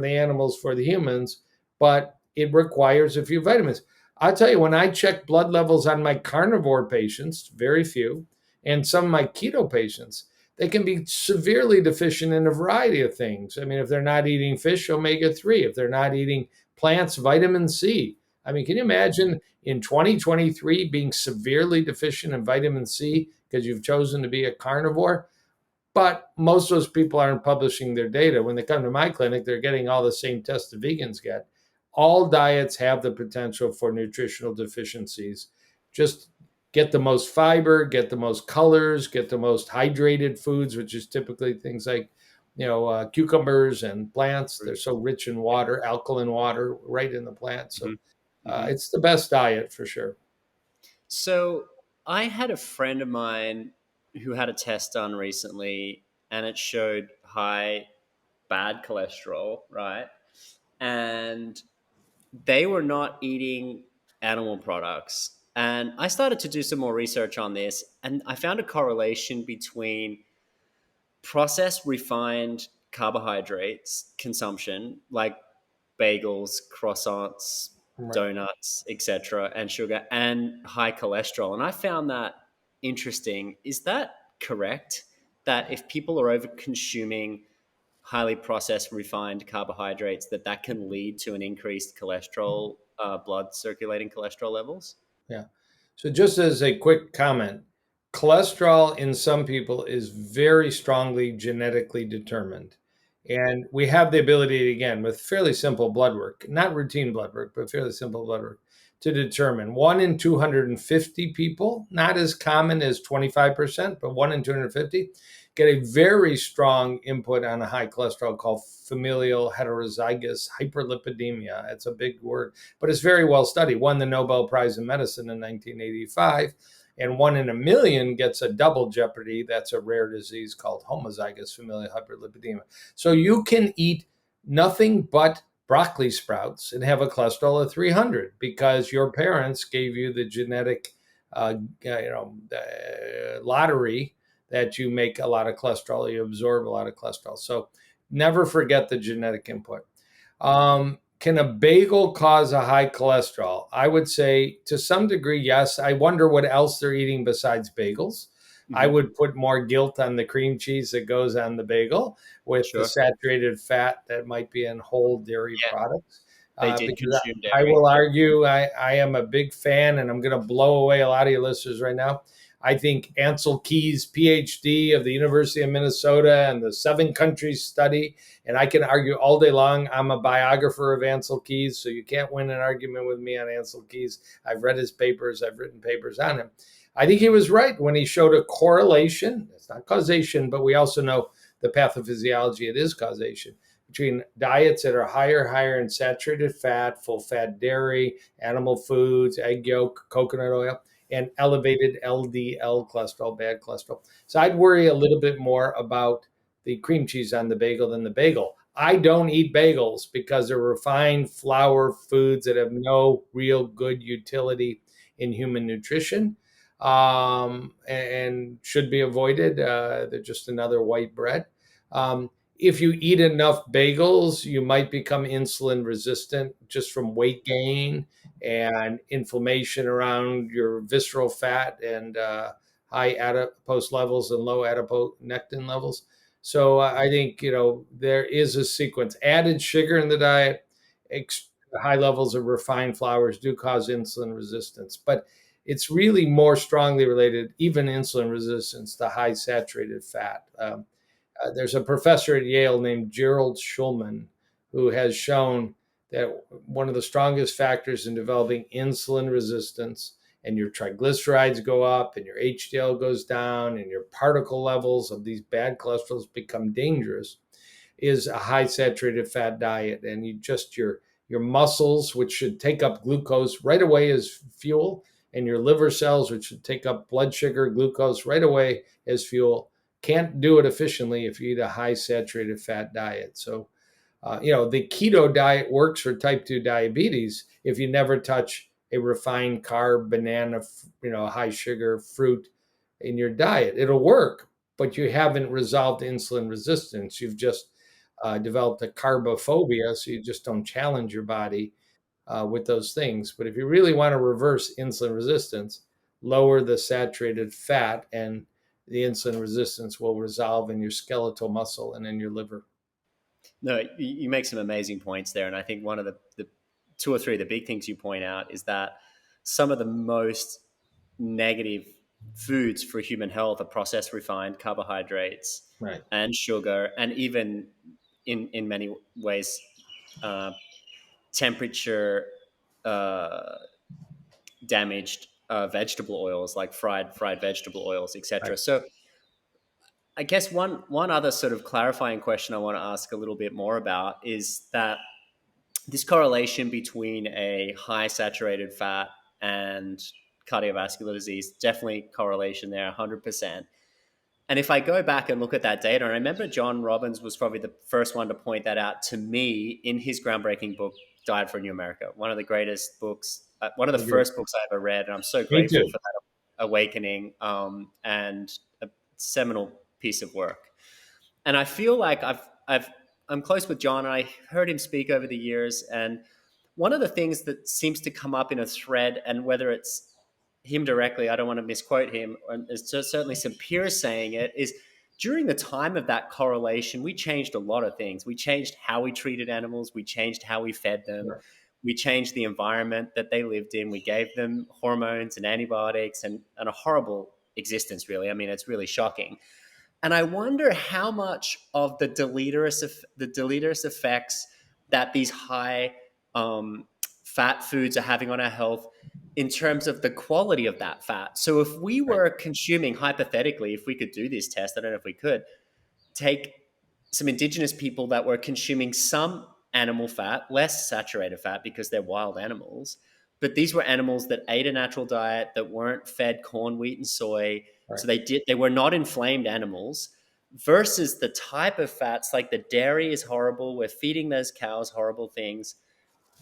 A: animals, for the humans, but it requires a few vitamins. I'll tell you, when I check blood levels on my carnivore patients, very few, and some of my keto patients, they can be severely deficient in a variety of things. I mean, if they're not eating fish, omega-3. If they're not eating plants, vitamin C. I mean, can you imagine in 2023 being severely deficient in vitamin C because you've chosen to be a carnivore? But most of those people aren't publishing their data. When they come to my clinic, they're getting all the same tests the vegans get. All diets have the potential for nutritional deficiencies. Just get the most fiber, get the most colors, get the most hydrated foods, which is typically things like, cucumbers and plants. They're so rich in water, alkaline water, right in the plant. So it's the best diet for sure.
C: So I had a friend of mine who had a test done recently, and it showed high bad cholesterol, right? And they were not eating animal products. And I started to do some more research on this, and I found a correlation between processed refined carbohydrates consumption, like bagels, croissants,
A: Right.
C: donuts, etc., and sugar, and high cholesterol. And I found that interesting. Is that correct? That if people are over consuming highly processed refined carbohydrates, that can lead to an increased cholesterol, blood circulating cholesterol levels?
A: Yeah. So just as a quick comment, cholesterol in some people is very strongly genetically determined. And we have the ability, again, with fairly simple blood work, not routine blood work, but fairly simple blood work, to determine 1 in 250 people, not as common as 25%, but 1 in 250, get a very strong input on a high cholesterol called familial heterozygous hyperlipidemia. It's a big word, but it's very well studied. Won the Nobel Prize in Medicine in 1985. And 1 in a million gets a double jeopardy. That's a rare disease called homozygous familial hyperlipidemia. So you can eat nothing but broccoli sprouts and have a cholesterol of 300 because your parents gave you the genetic lottery that you make a lot of cholesterol, you absorb a lot of cholesterol. So never forget the genetic input. Can a bagel cause a high cholesterol? I would say to some degree, yes. I wonder what else they're eating besides bagels. I would put more guilt on the cream cheese that goes on the bagel with the saturated fat that might be in whole dairy products.
C: They did
A: Because
C: consume
A: I
C: dairy.
A: will argue, I am a big fan, and I'm going to blow away a lot of your listeners right now. I think Ansel Keys, PhD of the University of Minnesota and the 7 countries study, and I can argue all day long. I'm a biographer of Ansel Keys, so you can't win an argument with me on Ansel Keys. I've read his papers. I've written papers on him. I think he was right when he showed a correlation. It's not causation, but we also know the pathophysiology, it is causation between diets that are higher in saturated fat, full fat dairy, animal foods, egg yolk, coconut oil, and elevated LDL cholesterol, bad cholesterol. So I'd worry a little bit more about the cream cheese on the bagel than the bagel. I don't eat bagels because they're refined flour foods that have no real good utility in human nutrition, and should be avoided. They're just another white bread. If you eat enough bagels, you might become insulin resistant just from weight gain and inflammation around your visceral fat and high adipose levels and low adiponectin levels. So I think there is a sequence. Added sugar in the diet, high levels of refined flours do cause insulin resistance, but it's really more strongly related, even insulin resistance, to high saturated fat. There's a professor at Yale named Gerald Schulman who has shown that one of the strongest factors in developing insulin resistance, and your triglycerides go up and your HDL goes down and your particle levels of these bad cholesterols become dangerous, is a high saturated fat diet. And your muscles, which should take up glucose right away as fuel, and your liver cells, which should take up blood sugar, glucose right away as fuel, can't do it efficiently if you eat a high saturated fat diet. So, the keto diet works for type 2 diabetes if you never touch a refined carb, banana, high sugar fruit in your diet. It'll work, but you haven't resolved insulin resistance. You've just developed a carbophobia, so you just don't challenge your body with those things. But if you really want to reverse insulin resistance, lower the saturated fat, and the insulin resistance will resolve in your skeletal muscle and in your liver.
C: No, you make some amazing points there. And I think one of the two or three of the big things you point out is that some of the most negative foods for human health are processed refined carbohydrates
A: Right.
C: and sugar, and even in many ways, uh, temperature uh, damaged vegetable oils like fried vegetable oils,
A: Right.
C: etc. So I guess one other sort of clarifying question I want to ask a little bit more about is that this correlation between a high saturated fat and cardiovascular disease, definitely correlation there, 100%. And if I go back and look at that data, and I remember John Robbins was probably the first one to point that out to me in his groundbreaking book, Diet for a New America, one of the greatest books, one of the
A: Agree.
C: first books I ever read. And I'm so
A: Me
C: grateful
A: too.
C: for that awakening, and a seminal piece of work. And I feel like I'm close with John, and I heard him speak over the years. And one of the things that seems to come up in a thread, and whether it's him directly, I don't want to misquote him, and there's certainly some peers saying it, is during the time of that correlation, we changed a lot of things. We changed how we treated animals, we changed how we fed them,
A: Sure.
C: we changed the environment that they lived in, we gave them hormones and antibiotics, and a horrible existence, really. I mean, it's really shocking. And I wonder how much of the deleterious effects that these high fat foods are having on our health in terms of the quality of that fat. So if we
A: Right.
C: were consuming, hypothetically, if we could do this test, I don't know if we could, take some indigenous people that were consuming some animal fat, less saturated fat because they're wild animals, but these were animals that ate a natural diet, that weren't fed corn, wheat, and soy.
A: Right.
C: So they were not inflamed animals, versus the type of fats, like the dairy is horrible. We're feeding those cows horrible things.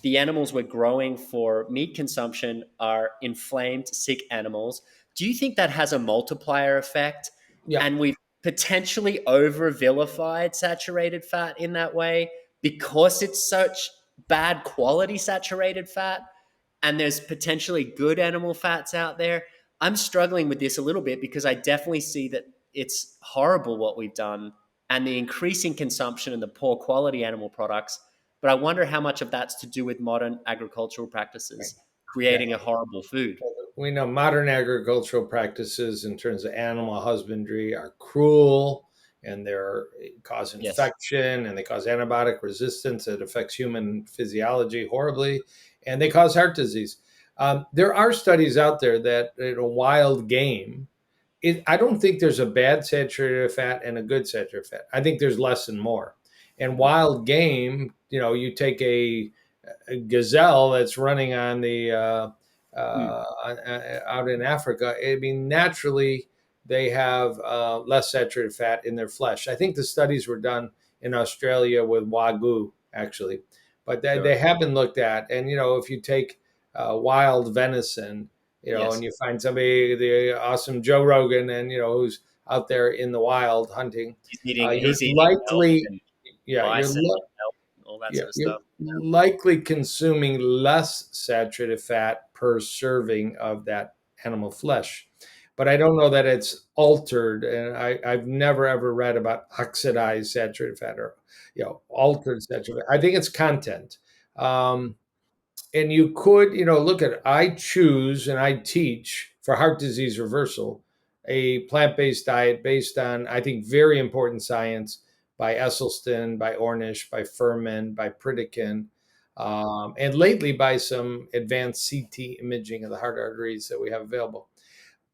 C: The animals we're growing for meat consumption are inflamed, sick animals. Do you think that has a multiplier effect?
A: Yeah.
C: And we've potentially over vilified saturated fat in that way because it's such bad quality saturated fat, and there's potentially good animal fats out there. I'm struggling with this a little bit because I definitely see that it's horrible what we've done and the increasing consumption and the poor quality animal products. But I wonder how much of that's to do with modern agricultural
A: Right.
C: practices
A: Yeah.
C: creating a horrible food.
A: We know modern agricultural practices in terms of animal husbandry are cruel, and they cause
C: Yes.
A: infection, and they cause antibiotic resistance that affects human physiology horribly, and they cause heart disease. There are studies out there that wild game. I don't think there's a bad saturated fat and a good saturated fat. I think there's less and more. And wild game, you take a gazelle that's running on the out in Africa. I mean, naturally, they have less saturated fat in their flesh. I think the studies were done in Australia with wagyu, actually, but they
C: Sure.
A: have been looked at. And if you take wild venison, and
C: Yes.
A: you find somebody, the awesome Joe Rogan, and who's out there in the wild hunting, you're
C: He's eating elk
A: likely,
C: and
A: yeah,
C: bison and elk and all that
A: yeah,
C: sort of
A: you're
C: stuff.
A: likely consuming less saturated fat per serving of that animal flesh. But I don't know that it's altered, and I've never ever read about oxidized saturated fat or altered saturated fat. I think it's content. Um, and you could, look at it. I choose and I teach for heart disease reversal a plant-based diet based on, I think, very important science by Esselstyn, by Ornish, by Furman, by Pritikin, and lately by some advanced CT imaging of the heart arteries that we have available.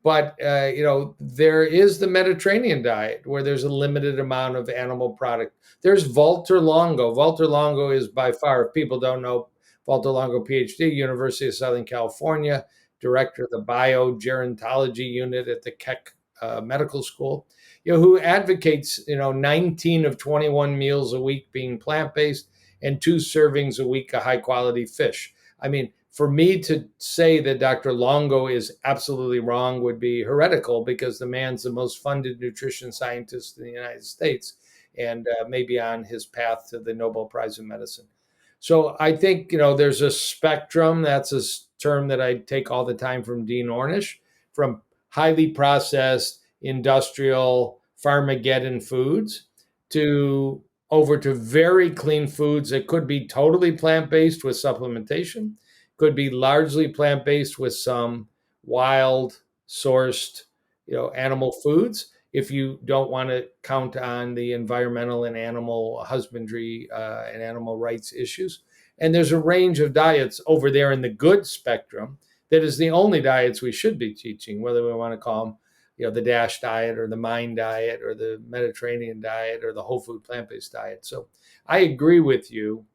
A: But there is the Mediterranean diet where there's a limited amount of animal product. There's Walter Longo. Walter Longo is by far, if people don't know, Walter Longo, PhD, University of Southern California, director of the biogerontology unit at the Keck Medical School, who advocates 19 of 21 meals a week being plant-based and 2 servings a week of high-quality fish. I mean, for me to say that Dr. Longo is absolutely wrong would be heretical, because the man's the most funded nutrition scientist in the United States, and maybe on his path to the Nobel Prize in Medicine. So I think, there's a spectrum. That's a term that I take all the time from Dean Ornish, from highly processed industrial Farmageddon foods to over to very clean foods that could be totally plant-based with supplementation, could be largely plant-based with some wild sourced, animal foods, if you don't want to count on the environmental and animal husbandry and animal rights issues. And there's a range of diets over there in the good spectrum that is the only diets we should be teaching, whether we want to call them, the DASH diet or the MIND diet or the Mediterranean diet or the whole food plant-based diet. So I agree with you,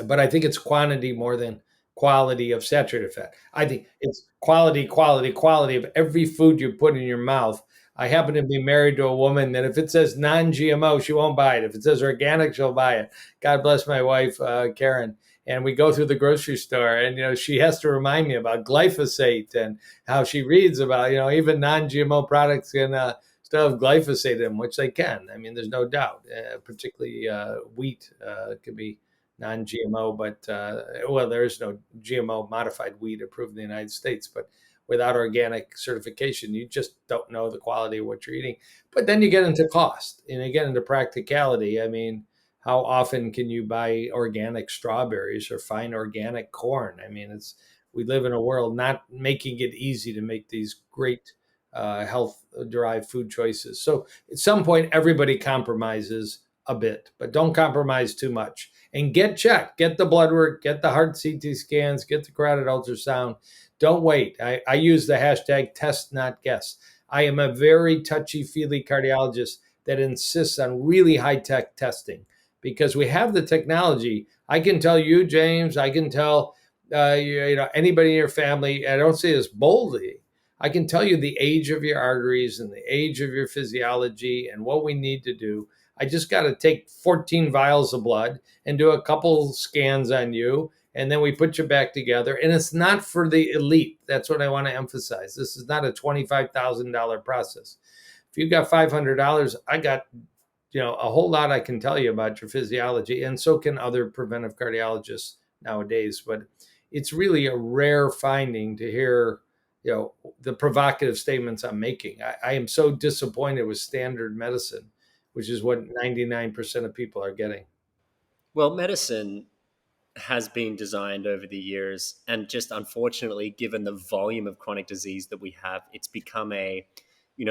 A: but I think it's quantity more than quality of saturated fat. I think it's quality, quality, quality of every food you put in your mouth. I happen to be married to a woman that if it says non-GMO, she won't buy it. If it says organic, she'll buy it. God bless my wife, Karen. And we go through the grocery store, and she has to remind me about glyphosate and how she reads about even non-GMO products can still have glyphosate in them, which they can. I mean, there's no doubt. Particularly wheat could be non-GMO, but well, there is no GMO modified wheat approved in the United States, but without organic certification, you just don't know the quality of what you're eating. But then you get into cost and you get into practicality. I mean, how often can you buy organic strawberries or find organic corn? I mean, we live in a world not making it easy to make these great health derived food choices. So at some point, everybody compromises a bit, but don't compromise too much. And get checked, get the blood work, get the heart CT scans, get the carotid ultrasound. Don't wait. I use the hashtag test, not guess. I am a very touchy-feely cardiologist that insists on really high-tech testing, because we have the technology. I can tell you, James, I can tell anybody in your family, I don't say this boldly, I can tell you the age of your arteries and the age of your physiology and what we need to do. I just got to take 14 vials of blood and do a couple scans on you, and then we put you back together. And it's not for the elite. That's what I want to emphasize. This is not a $25,000 process. If you've got $500, I got a whole lot I can tell you about your physiology, and so can other preventive cardiologists nowadays. But it's really a rare finding to hear the provocative statements I'm making. I am so disappointed with standard medicine, which is what 99% of people are getting.
C: Well, medicine has been designed over the years, and just unfortunately, given the volume of chronic disease that we have, it's become a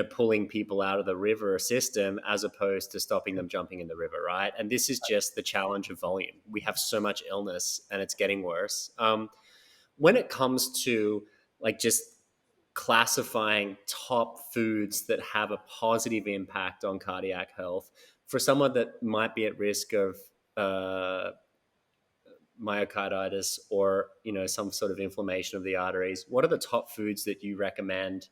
C: pulling people out of the river system as opposed to stopping them jumping in the river, right? And this is just the challenge of volume. We have so much illness and it's getting worse. when it comes to like just classifying top foods that have a positive impact on cardiac health for someone that might be at risk of uh, myocarditis or some sort of inflammation of the arteries, what are the top foods that you recommend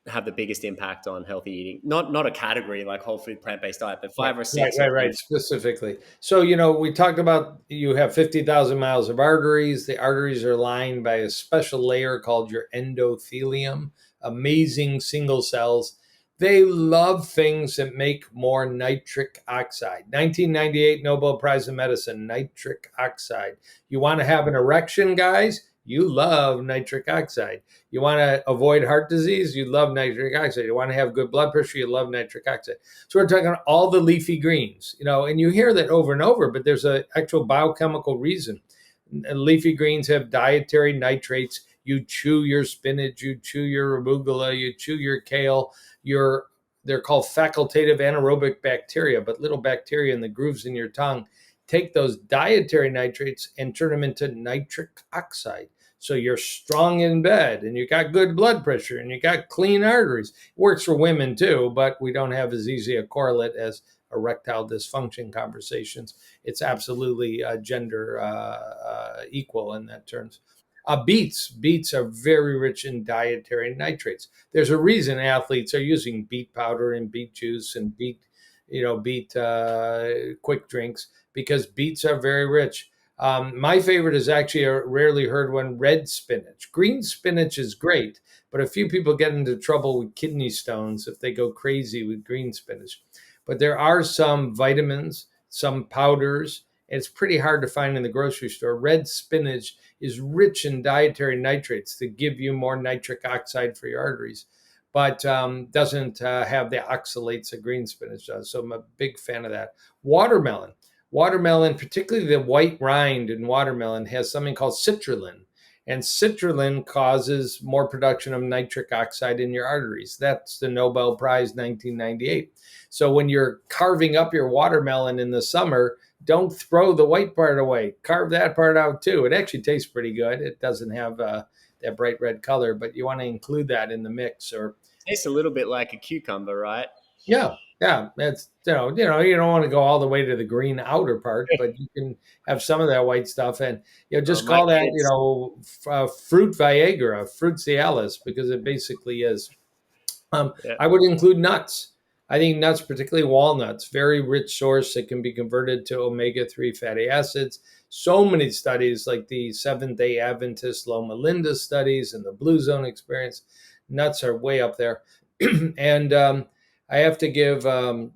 C: have the biggest impact on healthy eating? Not a category like whole food plant-based diet, but
A: Right,
C: five or
A: right,
C: six
A: right,
C: of
A: right.
C: these.
A: Specifically. So, we talked about you have 50,000 miles of arteries. The arteries are lined by a special layer called your endothelium, amazing single cells. They love things that make more nitric oxide. 1998 Nobel Prize in Medicine, nitric oxide. You want to have an erection, guys? You love nitric oxide. You want to avoid heart disease? You love nitric oxide. You want to have good blood pressure? You love nitric oxide. So we're talking all the leafy greens, and you hear that over and over, but there's an actual biochemical reason. Leafy greens have dietary nitrates. You chew your spinach, you chew your arugula, you chew your kale, your they're called facultative anaerobic bacteria, but little bacteria in the grooves in your tongue take those dietary nitrates and turn them into nitric oxide. So you're strong in bed and you got good blood pressure and you got clean arteries. It works for women too, but we don't have as easy a correlate as erectile dysfunction conversations. It's absolutely gender equal in that terms. Beets are very rich in dietary nitrates. There's a reason athletes are using beet powder and beet juice and beet quick drinks, because beets are very rich. My favorite is actually a rarely heard one, red spinach. Green spinach is great, but a few people get into trouble with kidney stones if they go crazy with green spinach. But there are some vitamins, some powders, and it's pretty hard to find in the grocery store. Red spinach is rich in dietary nitrates that give you more nitric oxide for your arteries, but doesn't have the oxalates that green spinach does. So I'm a big fan of that. Watermelon. Watermelon, particularly the white rind in watermelon, has something called citrulline. And citrulline causes more production of nitric oxide in your arteries. That's the Nobel Prize 1998. So when you're carving up your watermelon in the summer, don't throw the white part away. Carve that part out too. It actually tastes pretty good. It doesn't have that bright red color, but you want to include that in the mix. Or
C: Tastes a little bit like a cucumber, right?
A: yeah, yeah, that's you don't want to go all the way to the green outer part, but you can have some of that white stuff, and just
C: My
A: call that
C: kids,
A: fruit Viagra, fruit Cialis, because it basically is.
C: yeah,
A: I would include nuts. I think nuts, particularly walnuts, very rich source that can be converted to omega-3 fatty acids. So many studies like the Seventh-day Adventist Loma Linda studies and the Blue Zone experience, nuts are way up there. And I have to give a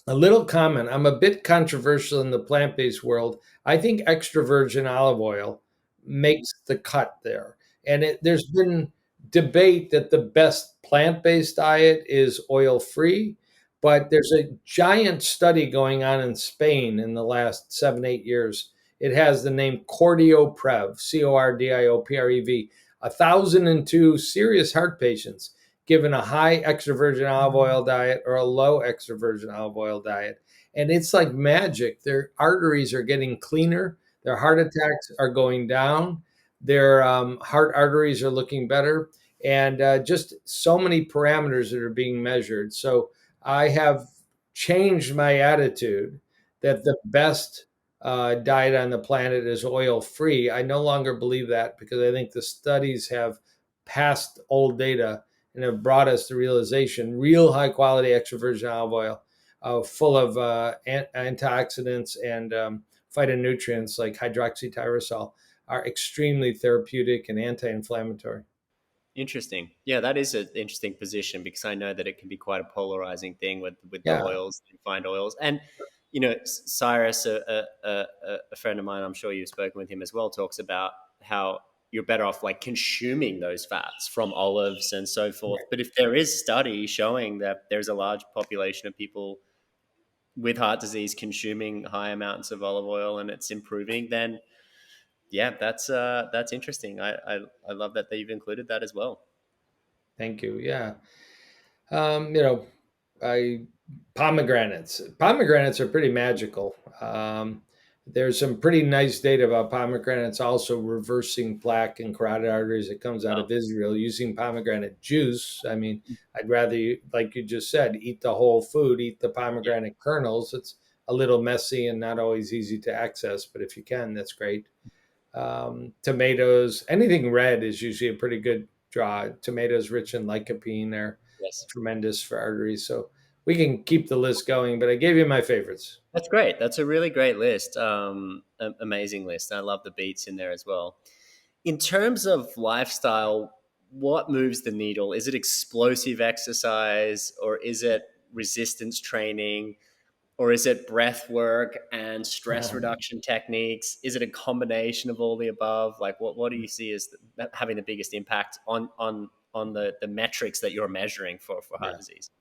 A: little comment. I'm a bit controversial in the plant based world. I think extra virgin olive oil makes the cut there. And there's been debate that the best plant based diet is oil free, but there's a giant study going on in Spain in the last 7, 8 years. It has the name Cordioprev, CORDIOPREV, 1,002 serious heart patients given a high extra virgin olive oil diet or a low extra virgin olive oil diet. And it's like magic. Their arteries are getting cleaner, their heart attacks are going down, their heart arteries are looking better, and just so many parameters that are being measured. So I have changed my attitude that the best diet on the planet is oil free. I no longer believe that, because I think the studies have passed old data and have brought us the realization real high quality extra virgin olive oil, full of antioxidants and phytonutrients like hydroxytyrosol, are extremely therapeutic and anti-inflammatory.
C: interesting. Yeah, that is an interesting position because I know that it can be quite a polarizing thing with the
A: Yeah,
C: oils, the refined oils, and Cyrus, a friend of mine, I'm sure you've spoken with him as well, talks about how you're better off like consuming those fats from olives and so forth. But if there is study showing that there's a large population of people with heart disease consuming high amounts of olive oil and it's improving, then yeah, that's interesting. I love that you've included that as well.
A: thank you. Yeah. Um, you know, I Pomegranates. Pomegranates are pretty magical. There's some pretty nice data about pomegranates also reversing plaque in carotid arteries. It comes out
C: Wow.
A: of Israel using pomegranate juice. I mean, I'd rather, like you just said, eat the whole food, eat the
C: Yeah,
A: pomegranate kernels. It's a little messy and not always easy to access, but if you can, that's great. Tomatoes, anything red is usually a pretty good draw. Tomatoes rich in lycopene are
C: yes.
A: tremendous for arteries. So we can keep the list going, but I gave you my favorites.
C: That's great. That's a really great list. Amazing list. I love the beets in there as well. In terms of lifestyle, what moves the needle? Is it explosive exercise, or is it resistance training, or is it breath work and stress reduction techniques? Is it a combination of all the above? Like, what do you see as having the biggest impact on the metrics that you're measuring for heart
A: Yeah.
C: disease?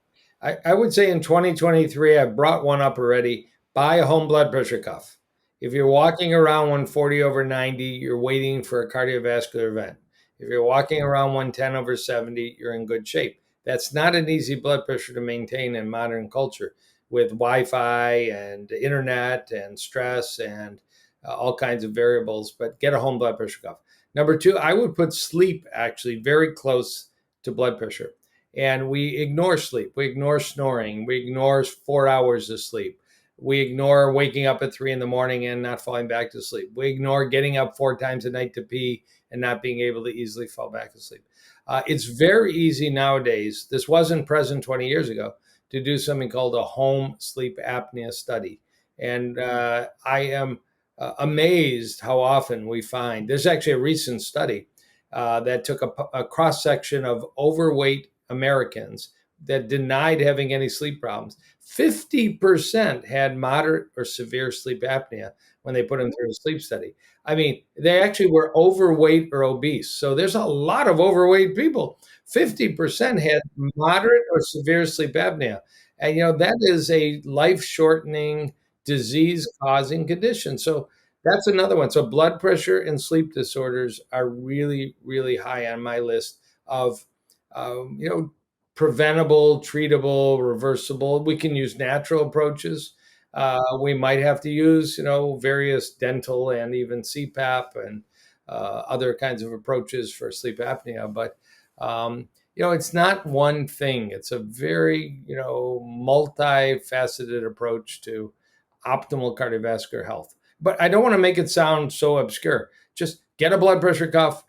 A: I would say in 2023, I brought one up already. Buy a home blood pressure cuff. If you're walking around 140 over 90, you're waiting for a cardiovascular event. If you're walking around 110 over 70, you're in good shape. That's not an easy blood pressure to maintain in modern culture with Wi Fi and internet and stress and all kinds of variables, but get a home blood pressure cuff. Number two, I would put sleep actually very close to blood pressure. And we ignore sleep. We ignore snoring. We ignore 4 hours of sleep. We ignore waking up at 3 in the morning and not falling back to sleep. We ignore getting up 4 times a night to pee and not being able to easily fall back asleep. It's very easy nowadays. This wasn't present 20 years ago to do something called a home sleep apnea study. And I am amazed how often we find there's actually a recent study that took a cross section of overweight Americans that denied having any sleep problems. 50% had moderate or severe sleep apnea when they put them through a sleep study. I mean, they actually were overweight or obese. So there's a lot of overweight people. 50% had moderate or severe sleep apnea. And, that is a life shortening, disease causing condition. So that's another one. So blood pressure and sleep disorders are really, really high on my list of um, you know, preventable, treatable, reversible. We can use natural approaches. We might have to use, various dental and even CPAP and other kinds of approaches for sleep apnea. But, it's not one thing. It's a very, multifaceted approach to optimal cardiovascular health. But I don't want to make it sound so obscure. Just get a blood pressure cuff,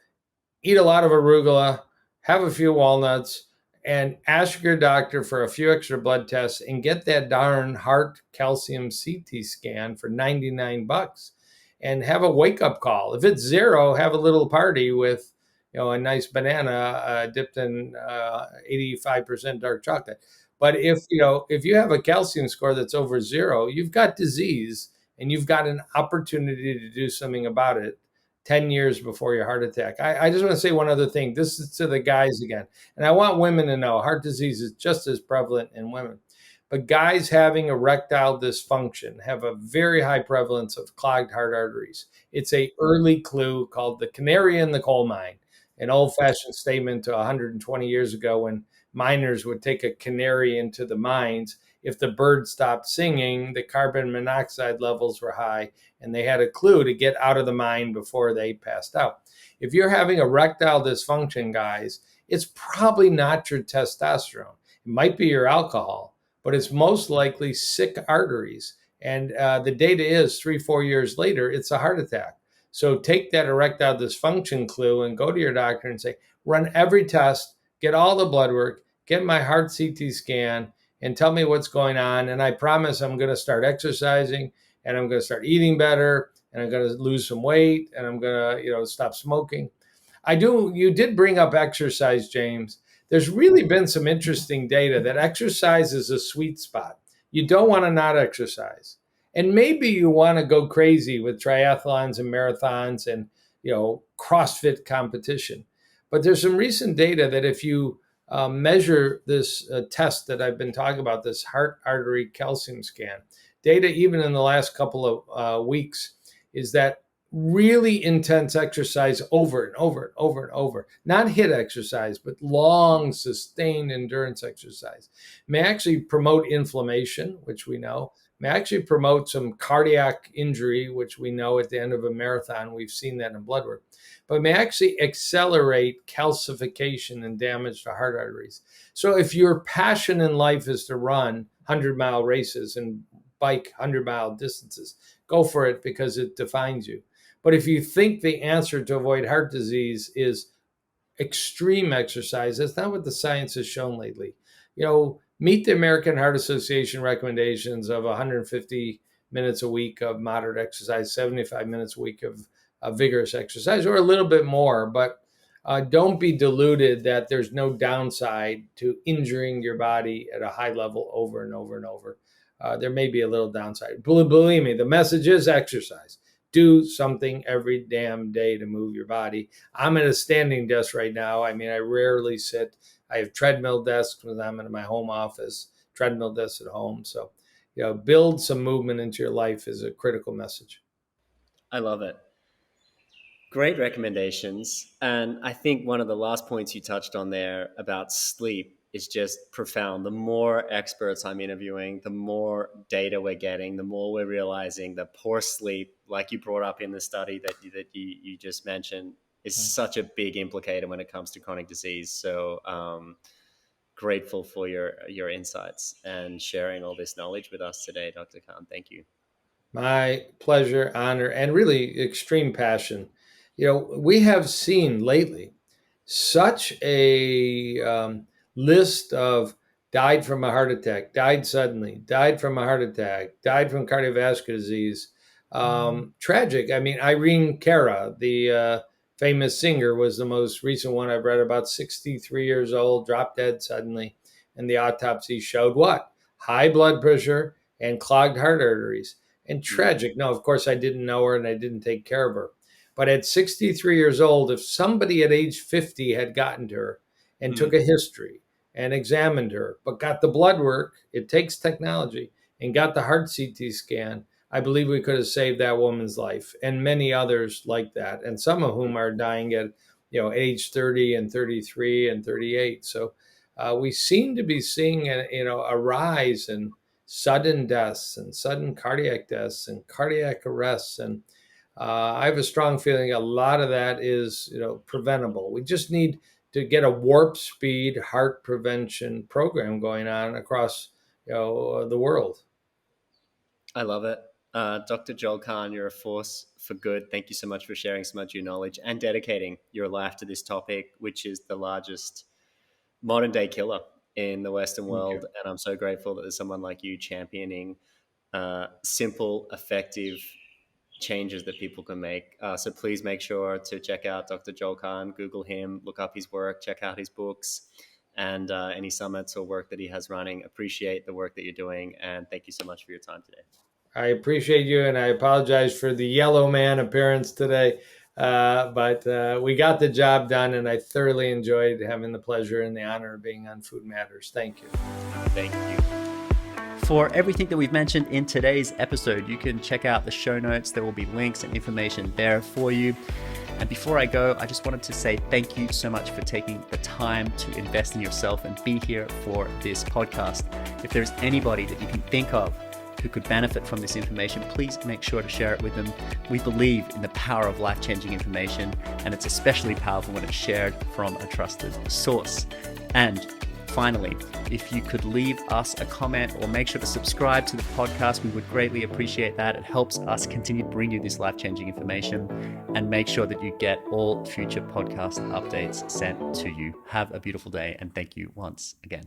A: eat a lot of arugula, have a few walnuts, and ask your doctor for a few extra blood tests and get that darn heart calcium CT scan for 99 bucks and have a wake up call. If it's zero, have a little party with a nice banana dipped in 85% dark chocolate. But if you have a calcium score that's over zero, you've got disease and you've got an opportunity to do something about it 10 years before your heart attack. I just want to say one other thing. This is to the guys again. And I want women to know heart disease is just as prevalent in women. But guys having erectile dysfunction have a very high prevalence of clogged heart arteries. It's a early clue called the canary in the coal mine, an old-fashioned statement to 120 years ago when miners would take a canary into the mines. If the bird stopped singing, the carbon monoxide levels were high, and they had a clue to get out of the mine before they passed out. If you're having erectile dysfunction, guys, it's probably not your testosterone. It might be your alcohol, but it's most likely sick arteries. And the data is 3, 4 years later, it's a heart attack. So take that erectile dysfunction clue and go to your doctor and say, run every test, get all the blood work, get my heart CT scan, and tell me what's going on. And I promise I'm going to start exercising and I'm going to start eating better and I'm going to lose some weight and I'm going to, stop smoking. You did bring up exercise, James. There's really been some interesting data that exercise is a sweet spot. You don't want to not exercise. And maybe you want to go crazy with triathlons and marathons and, CrossFit competition. But there's some recent data that if you measure this test that I've been talking about, this heart artery calcium scan, data even in the last couple of weeks is that really intense exercise over and over and over and over, not HIIT exercise, but long, sustained endurance exercise, may actually promote inflammation, which we know, may actually promote some cardiac injury, which we know at the end of a marathon, we've seen that in blood work, but may actually accelerate calcification and damage to heart arteries. So if your passion in life is to run 100-mile races and bike 100-mile distances, go for it because it defines you. But if you think the answer to avoid heart disease is extreme exercise, that's not what the science has shown lately. Meet the American Heart Association recommendations of 150 minutes a week of moderate exercise, 75 minutes a week of vigorous exercise, or a little bit more. But don't be deluded that there's no downside to injuring your body at a high level over and over and over. There may be a little downside. Believe me, the message is exercise. Do something every damn day to move your body. I'm at a standing desk right now. I mean, I rarely sit. I have treadmill desks when I'm in my home office, treadmill desks at home. So, build some movement into your life is a critical message.
C: I love it. Great recommendations. And I think one of the last points you touched on there about sleep is just profound. The more experts I'm interviewing, the more data we're getting, the more we're realizing that poor sleep, like you brought up in the study that you just mentioned, is such a big implicator when it comes to chronic disease. So grateful for your insights and sharing all this knowledge with us today, Dr. Kahn. Thank you.
A: My pleasure, honor, and really extreme passion. We have seen lately such a list of died from a heart attack, died suddenly, died from a heart attack, died from cardiovascular disease. Tragic. I mean, Irene Cara, the famous singer, was the most recent one I've read about, 63 years old, dropped dead suddenly. And the autopsy showed what? High blood pressure and clogged heart arteries. And tragic. No, of course, I didn't know her and I didn't take care of her. But at 63 years old, if somebody at age 50 had gotten to her and took a history and examined her, but got the blood work, it takes technology, and got the heart CT scan, I believe we could have saved that woman's life and many others like that. And some of whom are dying at, age 30 and 33 and 38. So we seem to be seeing a rise in sudden deaths and sudden cardiac deaths and cardiac arrests. And I have a strong feeling a lot of that is, preventable. We just need to get a warp speed heart prevention program going on across, the world.
C: I love it. Dr. Joel Kahn, you're a force for good. Thank you so much for sharing so much of your knowledge and dedicating your life to this topic, which is the largest modern day killer in the Western world. And I'm so grateful that there's someone like you championing simple, effective changes that people can make. So please make sure to check out Dr. Joel Kahn, Google him, look up his work, check out his books and any summits or work that he has running. Appreciate the work that you're doing. And thank you so much for your time today.
A: I appreciate you, and I apologize for the yellow man appearance today. But we got the job done, and I thoroughly enjoyed having the pleasure and the honor of being on Food Matters. Thank you.
C: Thank you.
B: For everything that we've mentioned in today's episode, you can check out the show notes. There will be links and information there for you. And before I go, I just wanted to say thank you so much for taking the time to invest in yourself and be here for this podcast. If there's anybody that you can think of who could benefit from this information, please make sure to share it with them. We believe in the power of life-changing information, and it's especially powerful when it's shared from a trusted source. And finally, if you could leave us a comment or make sure to subscribe to the podcast, we would greatly appreciate that. It helps us continue to bring you this life-changing information, and make sure that you get all future podcast updates sent to you. Have a beautiful day, and thank you once again.